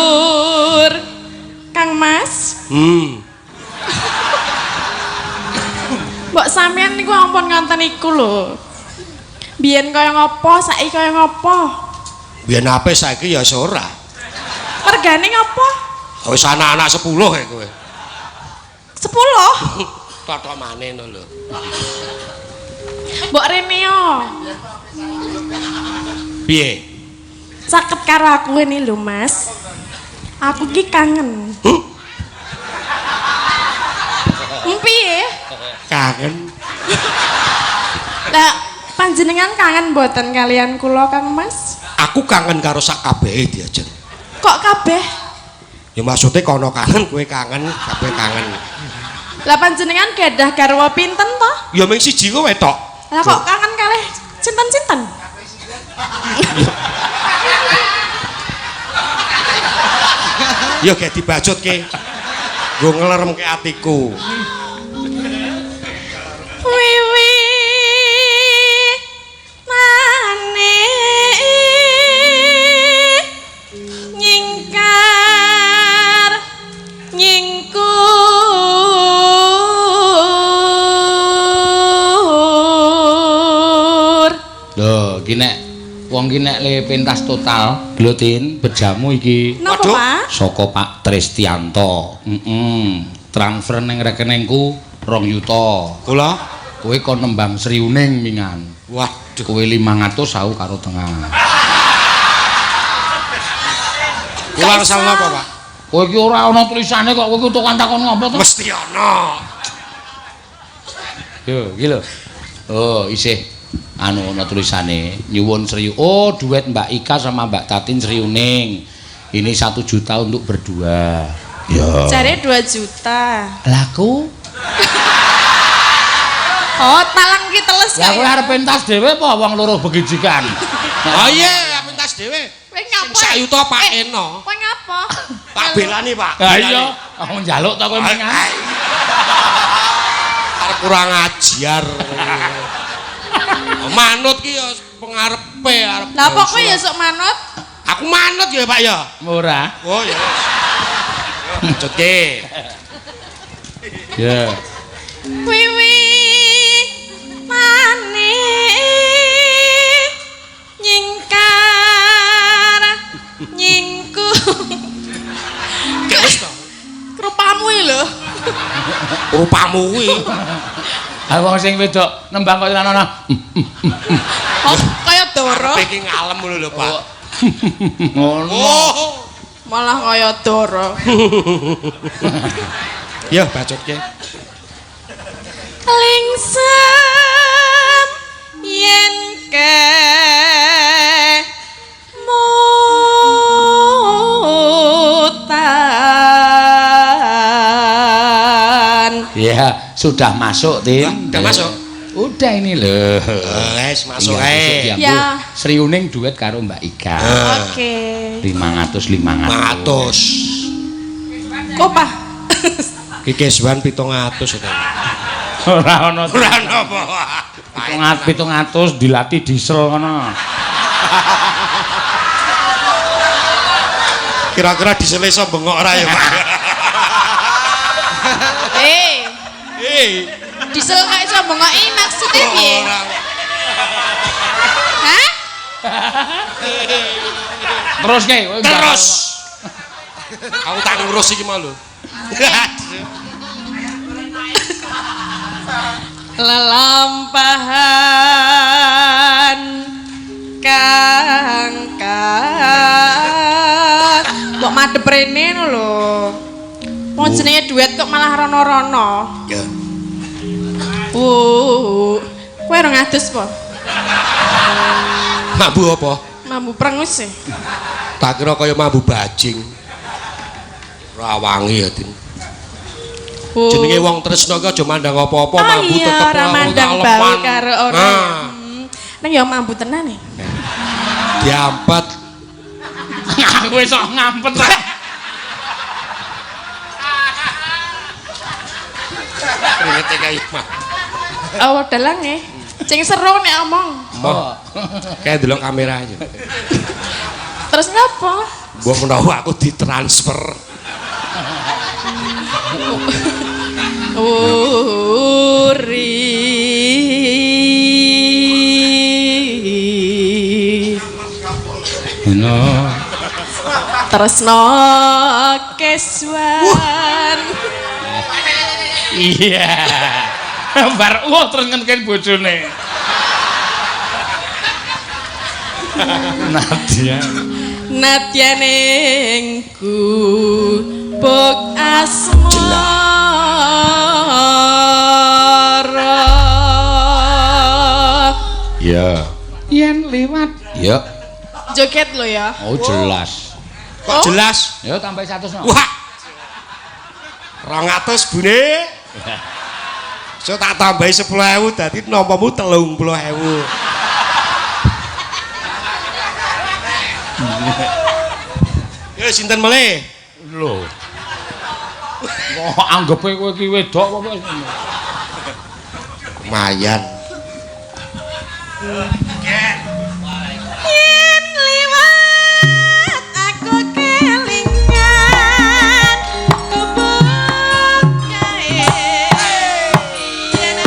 nyingkur Kang Mas mbok sampean niku ampun ngonten iku lho biyen kaya ngopo saiki kaya ngopo Biyen ape saiki ya ora. mergane ngopo Wis anak-anak 10 ya kowe. 10 Totok maneh no lho. mbok rene yo Piye? caket karo aku ini lho Mas aku ki kangen piye Kangen. lah panjenengan kangen mboten kalian kula Kang Mas Aku kangen karo sak kabehe diajen. kok kabeh Ya maksudnya kono kangen kowe kangen, kabeh kangen. lah panjenengan gadah garwa pinten toh Ya mung siji kowe tok. lah kok kangen kalih cinten-cinten Ya gak dibajutke. Nggo ngleremke atiku. wiwi maneh nyingkar nyingkur Lho, iki nek wong ki nek le pentas total, Glotin bejamu iki napa Waduh. Pak saka Pak Tristianto. Transfer ning rekeningku 2 yuta. Kula Kowe kon nembang Sriuning mingan. waduh. Kowe 500 aku karo tengah. Kula ngesal napa, Pak? Kowe iki ora ana tulisane kok kowe tukang takon ngopo to? Mesti ana. Yo, iki lho. Oh, isih anu ana tulisane nyuwun Sriu. Oh, duet Mbak Ika sama Mbak Tatin Sriuning. Ini 1 juta untuk berdua. Ya. jare 2 juta Laku? oh talang ki teles Ya kowe arep pentas dhewe apa wong loro begijikan? Oh iya, pentas dhewe. kowe Sing ngapa 1 yuta Pak Eno. kowe ngapa Tak belani, Pak. Ha iya, aku njaluk to kowe mingan. Arep kurang ajar. Manut ki ya pengarepe arep. lah apa kowe ya sok manut Aku manut ya, Pak ya. Ora. Oh ya. Cutke. Ya. wiwi maneh nyingkar nyingkur Gak wis to. rupamu iki lho Rupamu kuwi. Ah wong sing wedok nembang kok ana. oh kaya doro Iki ngalem ngono lho, Pak. Ngono. Oh. malah kaya doro Ya, bacotke. lingsem yen ke mutan Ya, sudah masuk, Tin. Udah masuk? Udah ini loh. Wes masuk Iya, ae. diambil. Ya. Sriuning duet karo Mbak Ika. oke 500. 500. Opah. Ki Keswan 700 itu. Ora ono. Ora ono apa. 700 dilatih diesel ngono. Kira-kira disele iso bengok ora ya, Pak? Diesel kok iso bengoki maksudnya piye? Hah? Terus ke? Terus. Aku tak ngurus iki mau lho. Lelampahan kangkat mbok madhep rene lho. Wong jenenge duet kok malah rono-rono. Ya. Kowe ora ngadus po? Mambu apa? Mambu prengus e. Tak kira kaya mambu bajing. Ora wangi ya, Din. Jenenge wong tresno ki aja mandang apa-apa, mambu tetep ora mandang bau karo ora. Nang ya mambu tenan e. Diampet. Aku iso ngampet. Kringete kaya mah. Oh, dalang e. Cing seru nek omong. Mbah. Kayak delok kamera aja. Terus ngapa? Mbah menawa aku ditransfer. No. Tresno Keswan. Iya. Bar terus ngene bojone. Nadia. Nadia ning gubuk asmara. Ya. Yen liwat. Ya. Joget lo ya. Oh jelas. Kok jelas? Ya tambah 100 no. Wah. 200 Bune. So tak tambahi 10.000 dadi nompamu 30.000. Ya sinten meleh? Lho. Kok anggepe kowe iki wedok apa wis. Lumayan. Yen liwat aku kelingan gubuk kae. Yen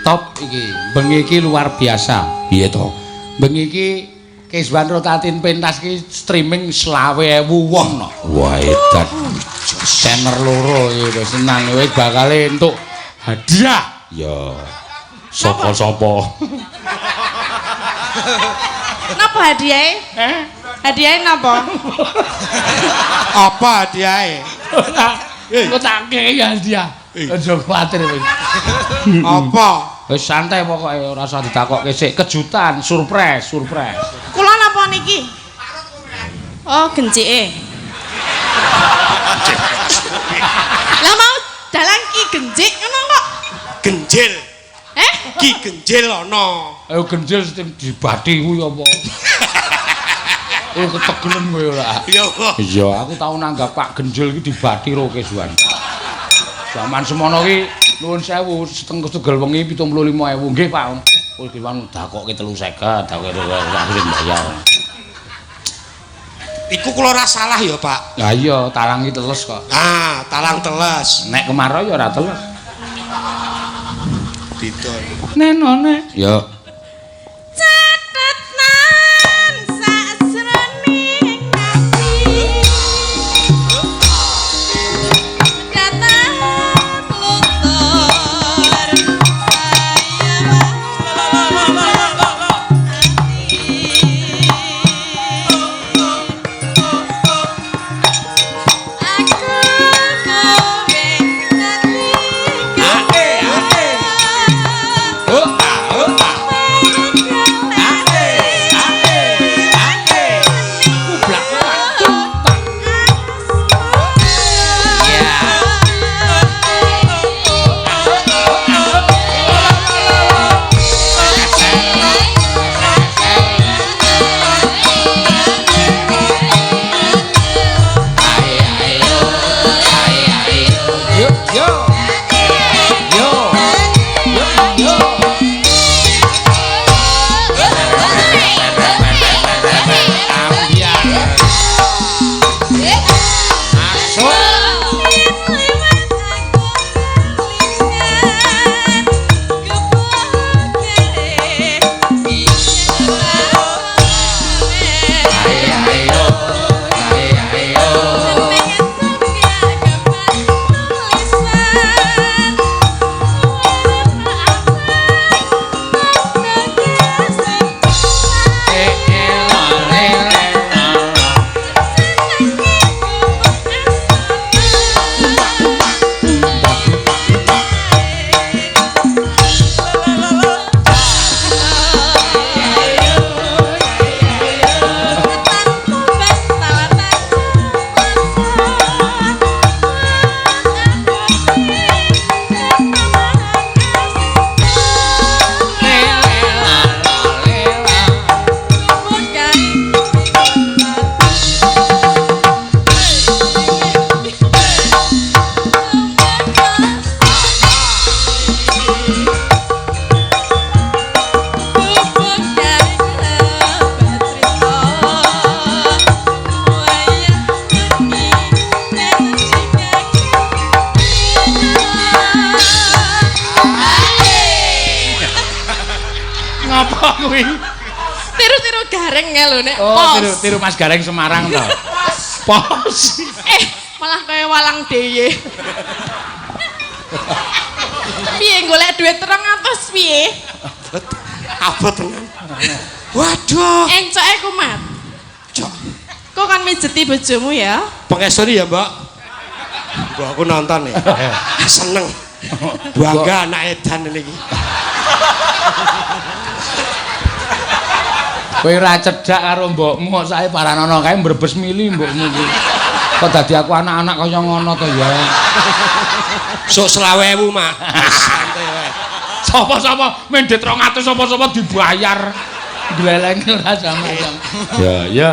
Top iki. Bengi iki luar biasa. Piye to? Bengi iki Keswan Rotatin pentas ki streaming 20.000 wong no. Wah edan. Channel loro iki wis senang kowe bakal entuk hadiah. Ya. Sapa-sapa. Napa hadiahe? Hadiahe napa? Apa hadiahe? Engko tak kei hadiah. Aja kuwatir wis. Apa? Wis santai pokoke ora usah ditakokke sik. Kejutan, surprise. Kula napa niki? Oh, gencike. Lah mau dalan ki gencik ngono kok. Genjil. Ki genjil ana. Ayo genjil sing dibati kuwi apa? Ketegelen kowe ora. Iya. Iya, aku tau nanggap Pak Genjil iki dibati ro kesuwan. Zaman semono ki nuwun sewu setengah tegel wengi 75.000 nggih Pak. Wis diwan dakokke 350 dakokke aku sing bayar. Iku kula ora salah ya, Pak. Lah iya, talang iki teles kok. Ah, talang teles. Nek kemarau ya ora teles. Didol. Nenone. Ya. Catetan sajroning ati. Datang luntur kuwi. Tiru-tiru gareng ya lho nek Oh, pos. tiru Mas Gareng Semarang to. Pos. Malah kaya walang deye. Piye golek duit 300 piye? Abot tenan. Waduh. Encoke kumat. Cok. Kok kan mijeti bojomu ya? Pengesori ya, Mbak. Mbak aku nonton nih. Seneng. Bangga anak edan iki. Kowe ora cedhak karo mbokmu kok sae paranono kae mbrebes mili mbokmu iki. Kok dadi aku anak-anak kaya ngono to ya. Sok 20.000, Mak. Santai wae. Sapa-sapa mendhet 200 sapa-sapa dibayar. Glelenge ora sama-sama. Ya, ya.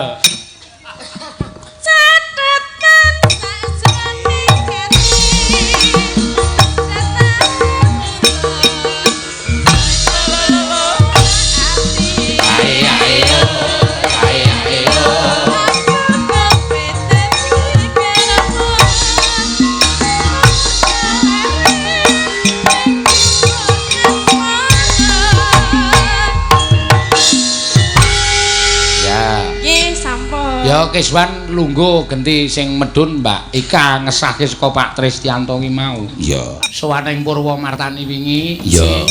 Ya Kiswan lungguh genti sing medun Mbak Ika ngesahke saka Pak Tristianto ki mau. Iya. Sowaning Purwomartani wingi. Iya.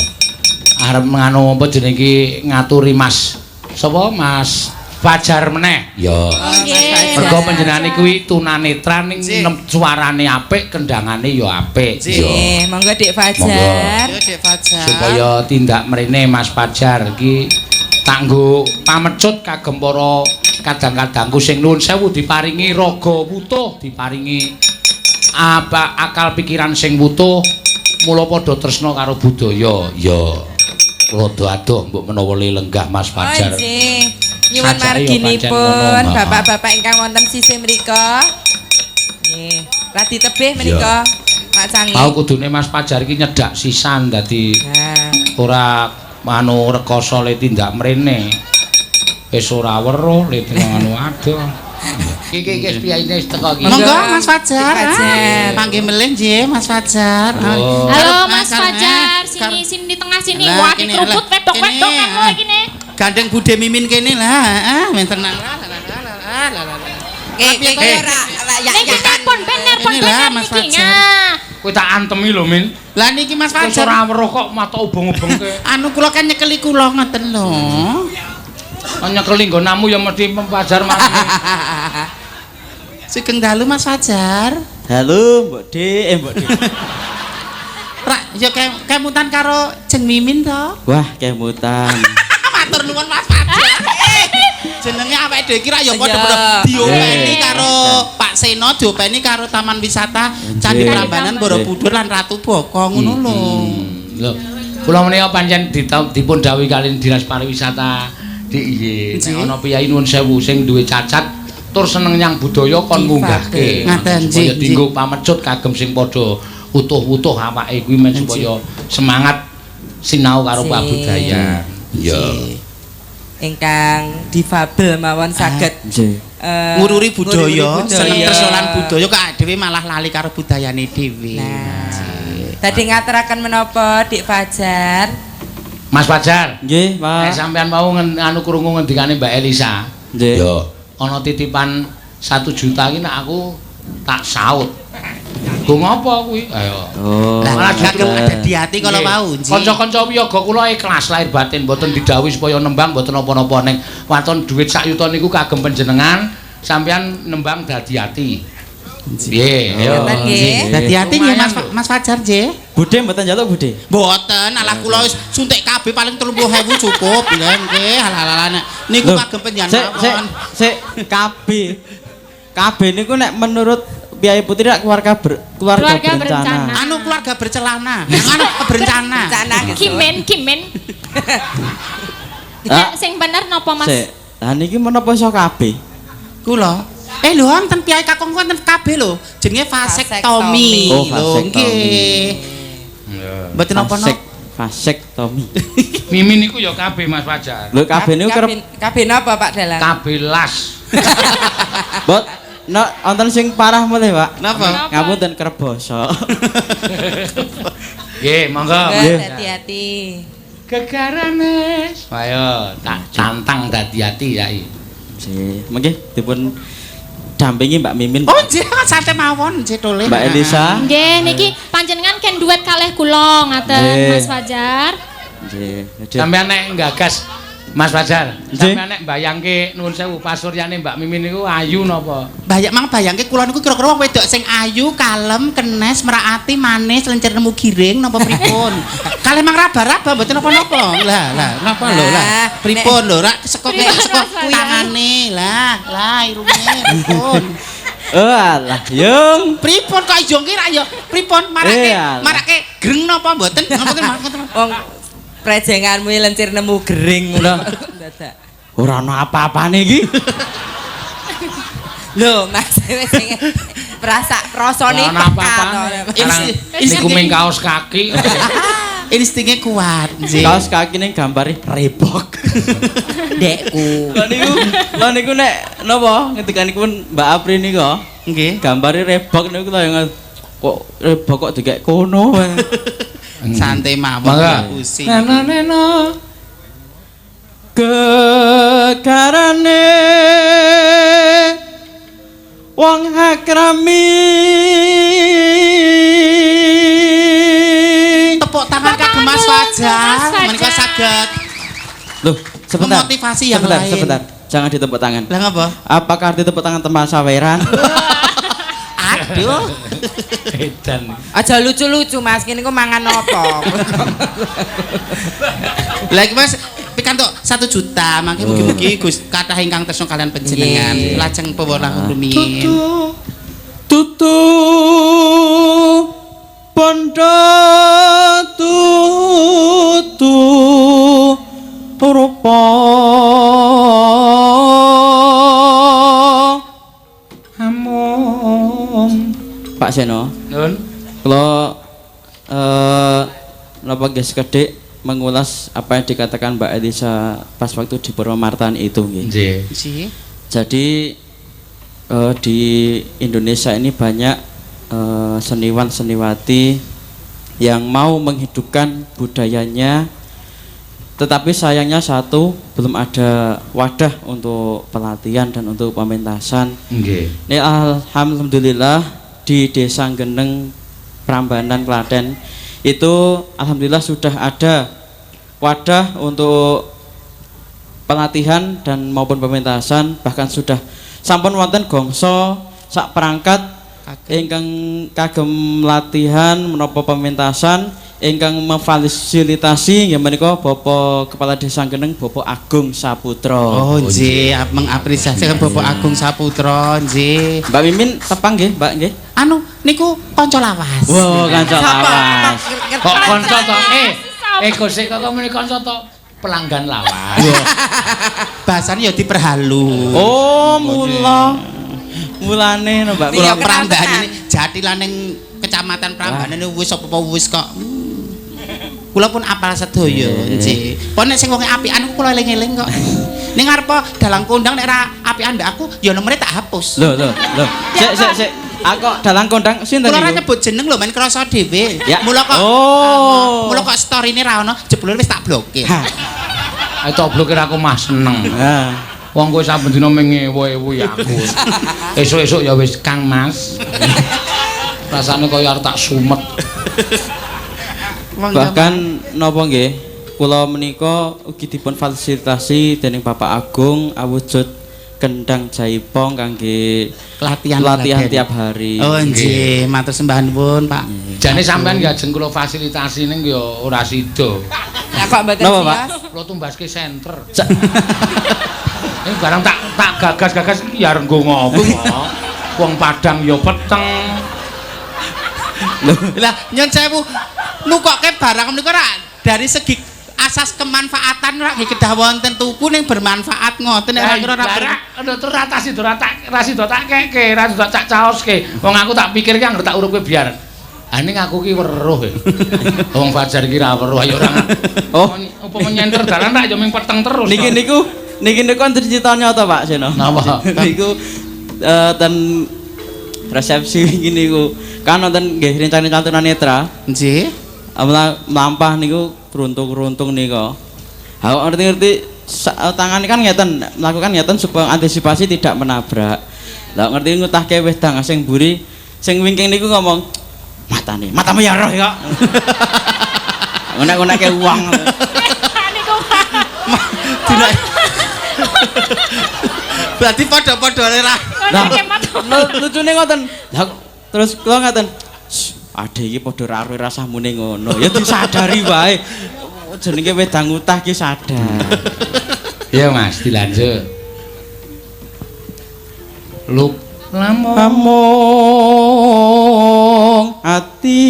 Arep nganu apa jenenge iki ngaturi Mas Sapa Mas Fajar meneh? Ya. Mergo panjenengane kuwi tunanetra ning suarane apik, kendhangane ya apik. Nggih, monggo Dik Fajar. Yo Dik Fajar. Supaya tindak mrene Mas Fajar iki tak nggo pamecut kagem para kadang-kadangku sing nuwun sewu diparingi raga wutuh, diparingi akal pikiran sing wutuh, mula padha tresna karo budaya. Ya. Kula adoh mbok menawa lenggah Mas Fajar. Oh, nggih. Nyuwun Sajake ya pancen marginipun ngono. bapak-bapak ingkang wonten sisih mriku. Nggih, radi tebih menika Pak Cangi. Mau kudune Mas Fajar iki nyedak sisan dadi Nah, ora anu rekoso le tindak mrene. Wis ora weruh le anu adoh. Iki piyaine wis teko iki. Monggo, Mas Fajar. Dik Fajar. Panggih melih nggih Mas Fajar. Oh. Halo Mas Fajar, sini di tengah sini. Lah, Wah, kene, keruput lah, wedok-wedok kene, kamu iki nih. Gandeng Bude Mimin kene lah, men tenang lah. Nggih, kaya ora Ning kene pon bener Ini lah, Mas iki. Fajar. Nah. Kowe tak antemi lho, Min. Lah niki Mas Wis Fajar. ora weruh kok mata ubeng-ubengke. Anu kula kan nyekeli kula ngoten lho. Nyekeli nggonamu ya mesti Fajar Mas. Sugeng dalu Mas Fajar. Halo Mbok Dik, Mbok Dik. Rak, yo kemutan karo Jeng Mimin to. Wah, kemutan. Matur nuwun Mas Fajar. Jenenge awake dhewe iki ra yo padha-padha Iya. diopeni karo Pak Seno, diopeni karo Taman Wisata Candi Prambanan Borobudur lan Ratu Boko ngono lho. Lho, kula menika pancen dipun dawuhi kalian Dinas Pariwisata DIY. Nek ana piyai nuwun sewu sing duwe cacat tur seneng nyang budaya kon munggahke. Ngaten, Supaya nggih, dienggo pamecut kagem sing padha utuh-utuh awake kuwi men supaya semangat sinau karo budaya. Ya. ingkang difabel mawon saged Nggih. Ngururi budaya, ngururi seneng tersolan budaya kok dhewe malah lali karo budayane dhewe. Nah, tadi ngaturaken menapa Dik Fajar? Mas Fajar. Nggih, Nek Pak. sampean mau anu krungu ngendikane Mbak Elisa. Nggih. Ya, ana titipan 1 juta iki nek aku tak saut. Go ngopo kuwi? Ayo. Oh. Lah Malah kagem justru- ada di hati kalau Nggih. mau, Nji. Kanca-kanca wiyaga kula ikhlas lahir batin mboten didhawuhi supaya nembang mboten napa-napa ning waton dhuwit sak yuta niku kagem panjenengan sampeyan nembang dadi ati. Piye? Ayo. Ngoten nggih. Dadi hati nggih Lumayan Mas lho. Mas Fajar nggih. Bude mboten njaluk Bude. Mboten, alah kula wis suntik kabeh paling 30.000 cukup. Nggih, hal-halane. Niku Loh, kagem penjan Sik, mawon. KB. KB niku nek menurut Piai Putri nek keluarga Keluarga berencana. berencana. Anu keluarga bercelana. Anu berencana. Bencana gitu. Kimen. Ah, Sing bener napa Mas? Sik. Lah niki menapa iso KB? Kula. Lho wonten piyai kakung wonten kabeh lho. Jenenge vasektomi. Oh, Lho, vasektomi. nggih. Mboten napa-napa. Vasektomi. Mimin niku ya kabeh Mas Fajar. Lho KB niku kerep kabeh napa Pak Dalang? Kabeh las. Bot, wonten sing parah mulih, Pak. Napa? Ngapunten kerep basa. Nggih, monggo. Nggih, hati-hati. Gegarane. Ayo, tak cantang dadi ati ya. Nggih, mengki dipun dampingi Mbak Mimin. Oh, nggih, santai mawon nggih tole. Mbak Elisa. Nggih, niki panjenengan ken duet kalih kula ngaten Nggih. Mas Fajar. Nggih. Sampeyan nek nggagas Mas Fajar, Nggih. sampeyan nek mbayangke nuwun sewu pasuryane Mbak Mimin niku ayu napa? Bayangke kula niku kira-kira wong wedok sing ayu, kalem, kenes, meraati, manis, lencer nemu giring napa pripun? Kalih mang raba-raba mboten napa-napa. Lah, napa lho lah. Pripun lho, rak sekok tangane. Lah irunge pripun? Oh alah, Yung. Pripun kok ijo ki ra ya? Pripun Alah. marake greng napa mboten? Mboten. Wong prejenganmu lencir nemu gering ngono. Dadak. Ora ana apa-apane iki. Lho, Mas wis sing rasane Ora apa-apa. Sekarang niku ming kaos kaki. Instingnya kuat, nggih. Kaos kaki ning gambare rebok. Dekku. Lah niku nek napa ngendikanipun Mbak Apri niku Nggih. gambare rebok niku tayangan kok rebok kok dikek kono. Santai mawon Mangga. pusing. Neno. Gegarane wong hakrami Tepuk tangan kagem Mas Fajar, menika saged. Loh, Sebentar. Memotivasi yang sebentar, lain. Sebentar, jangan ditepuk tangan. Lah ngapa? Apakah arti tepuk tangan tempat saweran? Aduh. Edan. Aja lucu-lucu Mas, kene ku mangan apa? Lagi Mas, pikantuk 1 juta, mangke mugi-mugi Gus kathah ingkang tresna kalian panjenengan. Nggih. Lajeng pewarna rumiyin. Tutu pondo tutu rupa amung. Pak Seno, Nun. kalau napa guys kedek mengulas apa yang dikatakan Mbak Elisa pas waktu di Purwomartan itu nggih. Nggih. Sih. Jadi di Indonesia ini banyak seniwan seniwati yang mau menghidupkan budayanya, tetapi sayangnya satu, belum ada wadah untuk pelatihan dan untuk pementasan. Nggih. Ini alhamdulillah di Desa Geneng Prambanan Klaten itu alhamdulillah sudah ada wadah untuk pelatihan dan maupun pementasan, bahkan sudah sampun wonten gongso sak perangkat ingkang kagem latihan menapa pementasan ingkang memfasilitasi ya menika Bapak Kepala Desa Geneng Bapak Agung Saputra. Oh nggih, mengapresiasi Bapak Agung Saputra nggih. Mbak Mimin tepang nggih, Mbak nggih. Anu niku kanca lawas. Wow, kanca lawas. Kok kanca to? Gosek kok muni kanca to? Pelanggan lawas. Bahasane ya diperhalu. Oh, mulane no Mbak. Kula Prambanan ini jatilan ning Kecamatan Prambanan wis apa wis kok. Kula pun apal sedaya nggih. Pon nek sing wong apian kula eling-eling kok. Ning ngarep dalang kondang nek ra apian ndak aku ya nomere tak hapus. Lho. Sik. Aku dalang kondang sinten Kula ora niku? nyebut jeneng lho men krasa dhewe. Ya. Mula kok mula kok story-ne ra ono, jebule wis tak blokir. Ayo tok blokir aku mah seneng. Ha. Wong kowe saben dina mengewo-ewo ya aku. Esuk-esuk ya wis Kang Mas. Rasane kaya arep tak sumet. Bahkan napa nggih, kula menika ugi dipun fasilitasi dening Bapak Agung awujud kendang jaipong kangge pelatihan tiap hari. Oh nggih, matur sembah nuwun, Pak. Jane sampean ya ajeng kula fasilitasi ning ya ora sida. Lah kok mboten Napa, Pak? sias? Kula tumbaske senter. Ini barang tak gagas ya renggo ngopo. Wong Padang ya peteng. Lah nyon sewu nukoke barang menika ra dari segi asas kemanfaatan ora nggih kedah wonten tuku ning bermanfaat ngoten nek kira ora terus rasi do tak keke, rasi do cak caoske. Wong aku tak pikir ki anggere tak urupke biar. Ah ning aku ki weruh. Wong Fajar ki ra weruh ayo ora. Oh, Apa menyenter dalan tak ya ming peteng terus. niki wonten cerita nyata Pak Seno. Napa? Niku ten resepsi wingi niku kan wonten nggih rencana tunanetra. nggih. Mlampah niku runtung-runtung nika. Ha ngerti-ngerti tangan kan ngeten, melakukan ngeten supaya antisipasi tidak menabrak. Lah ngerti ngutahke wedang sing mburi, sing wingking niku ngomong, "Matamu ya roh kok." Ngonek-ngonekke uang. Niku Dina. Berarti padha-padha ora. Nah, lucune ngoten. Lah terus kula ngaten. Ade iki padha ra rasah mune ngono. Ya disadari wae. Jenenge wedang utah ki sadar. Iya Mas, dilanjut. Lamun ati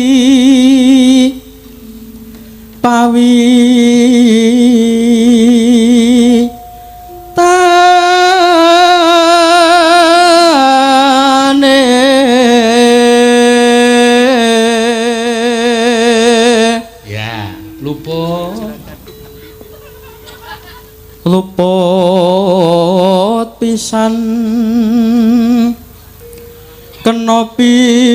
pawi tane Ya, luput. luput pisan kena pisan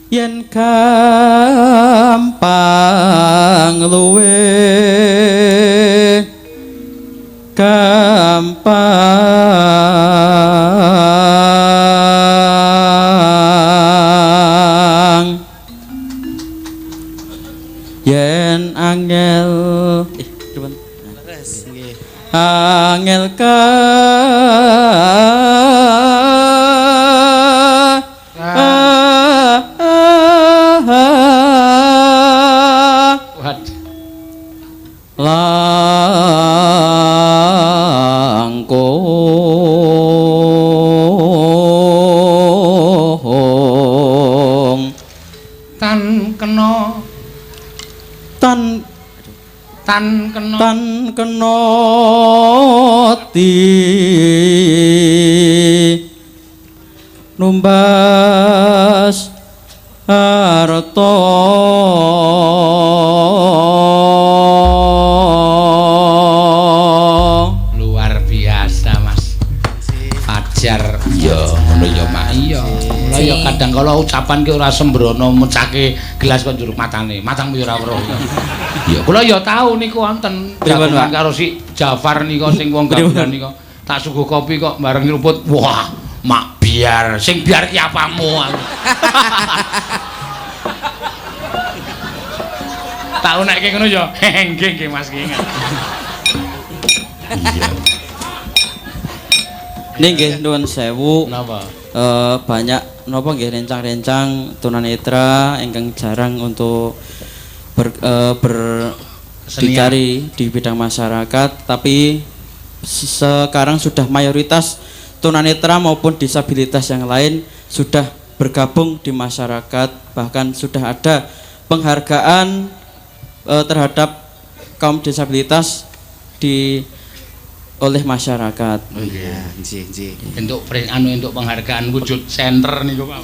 yen gampang luwe gampang angel pripun? Leres nggih. Angel ka langkung Tan kena tan kena tan kena ti numbas harta luar biasa Mas Fajar ya ngono ya Mak iya mula ya kadang kala ucapan ki ora sembrono mecake gelas kok njuruk matane matangmu ya ora weruh ya kula ya tau niku wonten Pripun, jagongan Pak? karo si Jafar nika sing wong gawean nika tak suguh kopi kok bareng nyeruput wah mak biar sing biar ki apamu aku tau nek ngono ya nggih nggih Mas nggih iya nggih nuwun sewu napa banyak napa nggih rencang-rencang tunanetra ingkang jarang untuk berdikari di bidang masyarakat, tapi sekarang sudah mayoritas tunanetra maupun disabilitas yang lain sudah bergabung di masyarakat, bahkan sudah ada penghargaan terhadap kaum disabilitas oleh masyarakat. Oh iya, nggih. untuk untuk penghargaan wujud center niku Pak.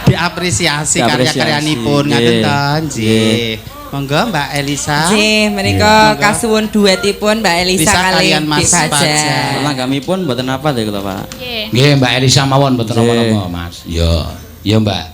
Diapresiasi karya-karyanipun ngaten to, nggih. Monggo Mbak Elisa. Nggih, menika kasuwun duetipun Mbak Elisa Bisa kali kalian Mas Fajar. Fajar. Langgamipun mboten apa lho Pak. Nggih. Nggih Mbak Elisa mawon mboten Nggih. napa-napa Mas. Ya Mbak.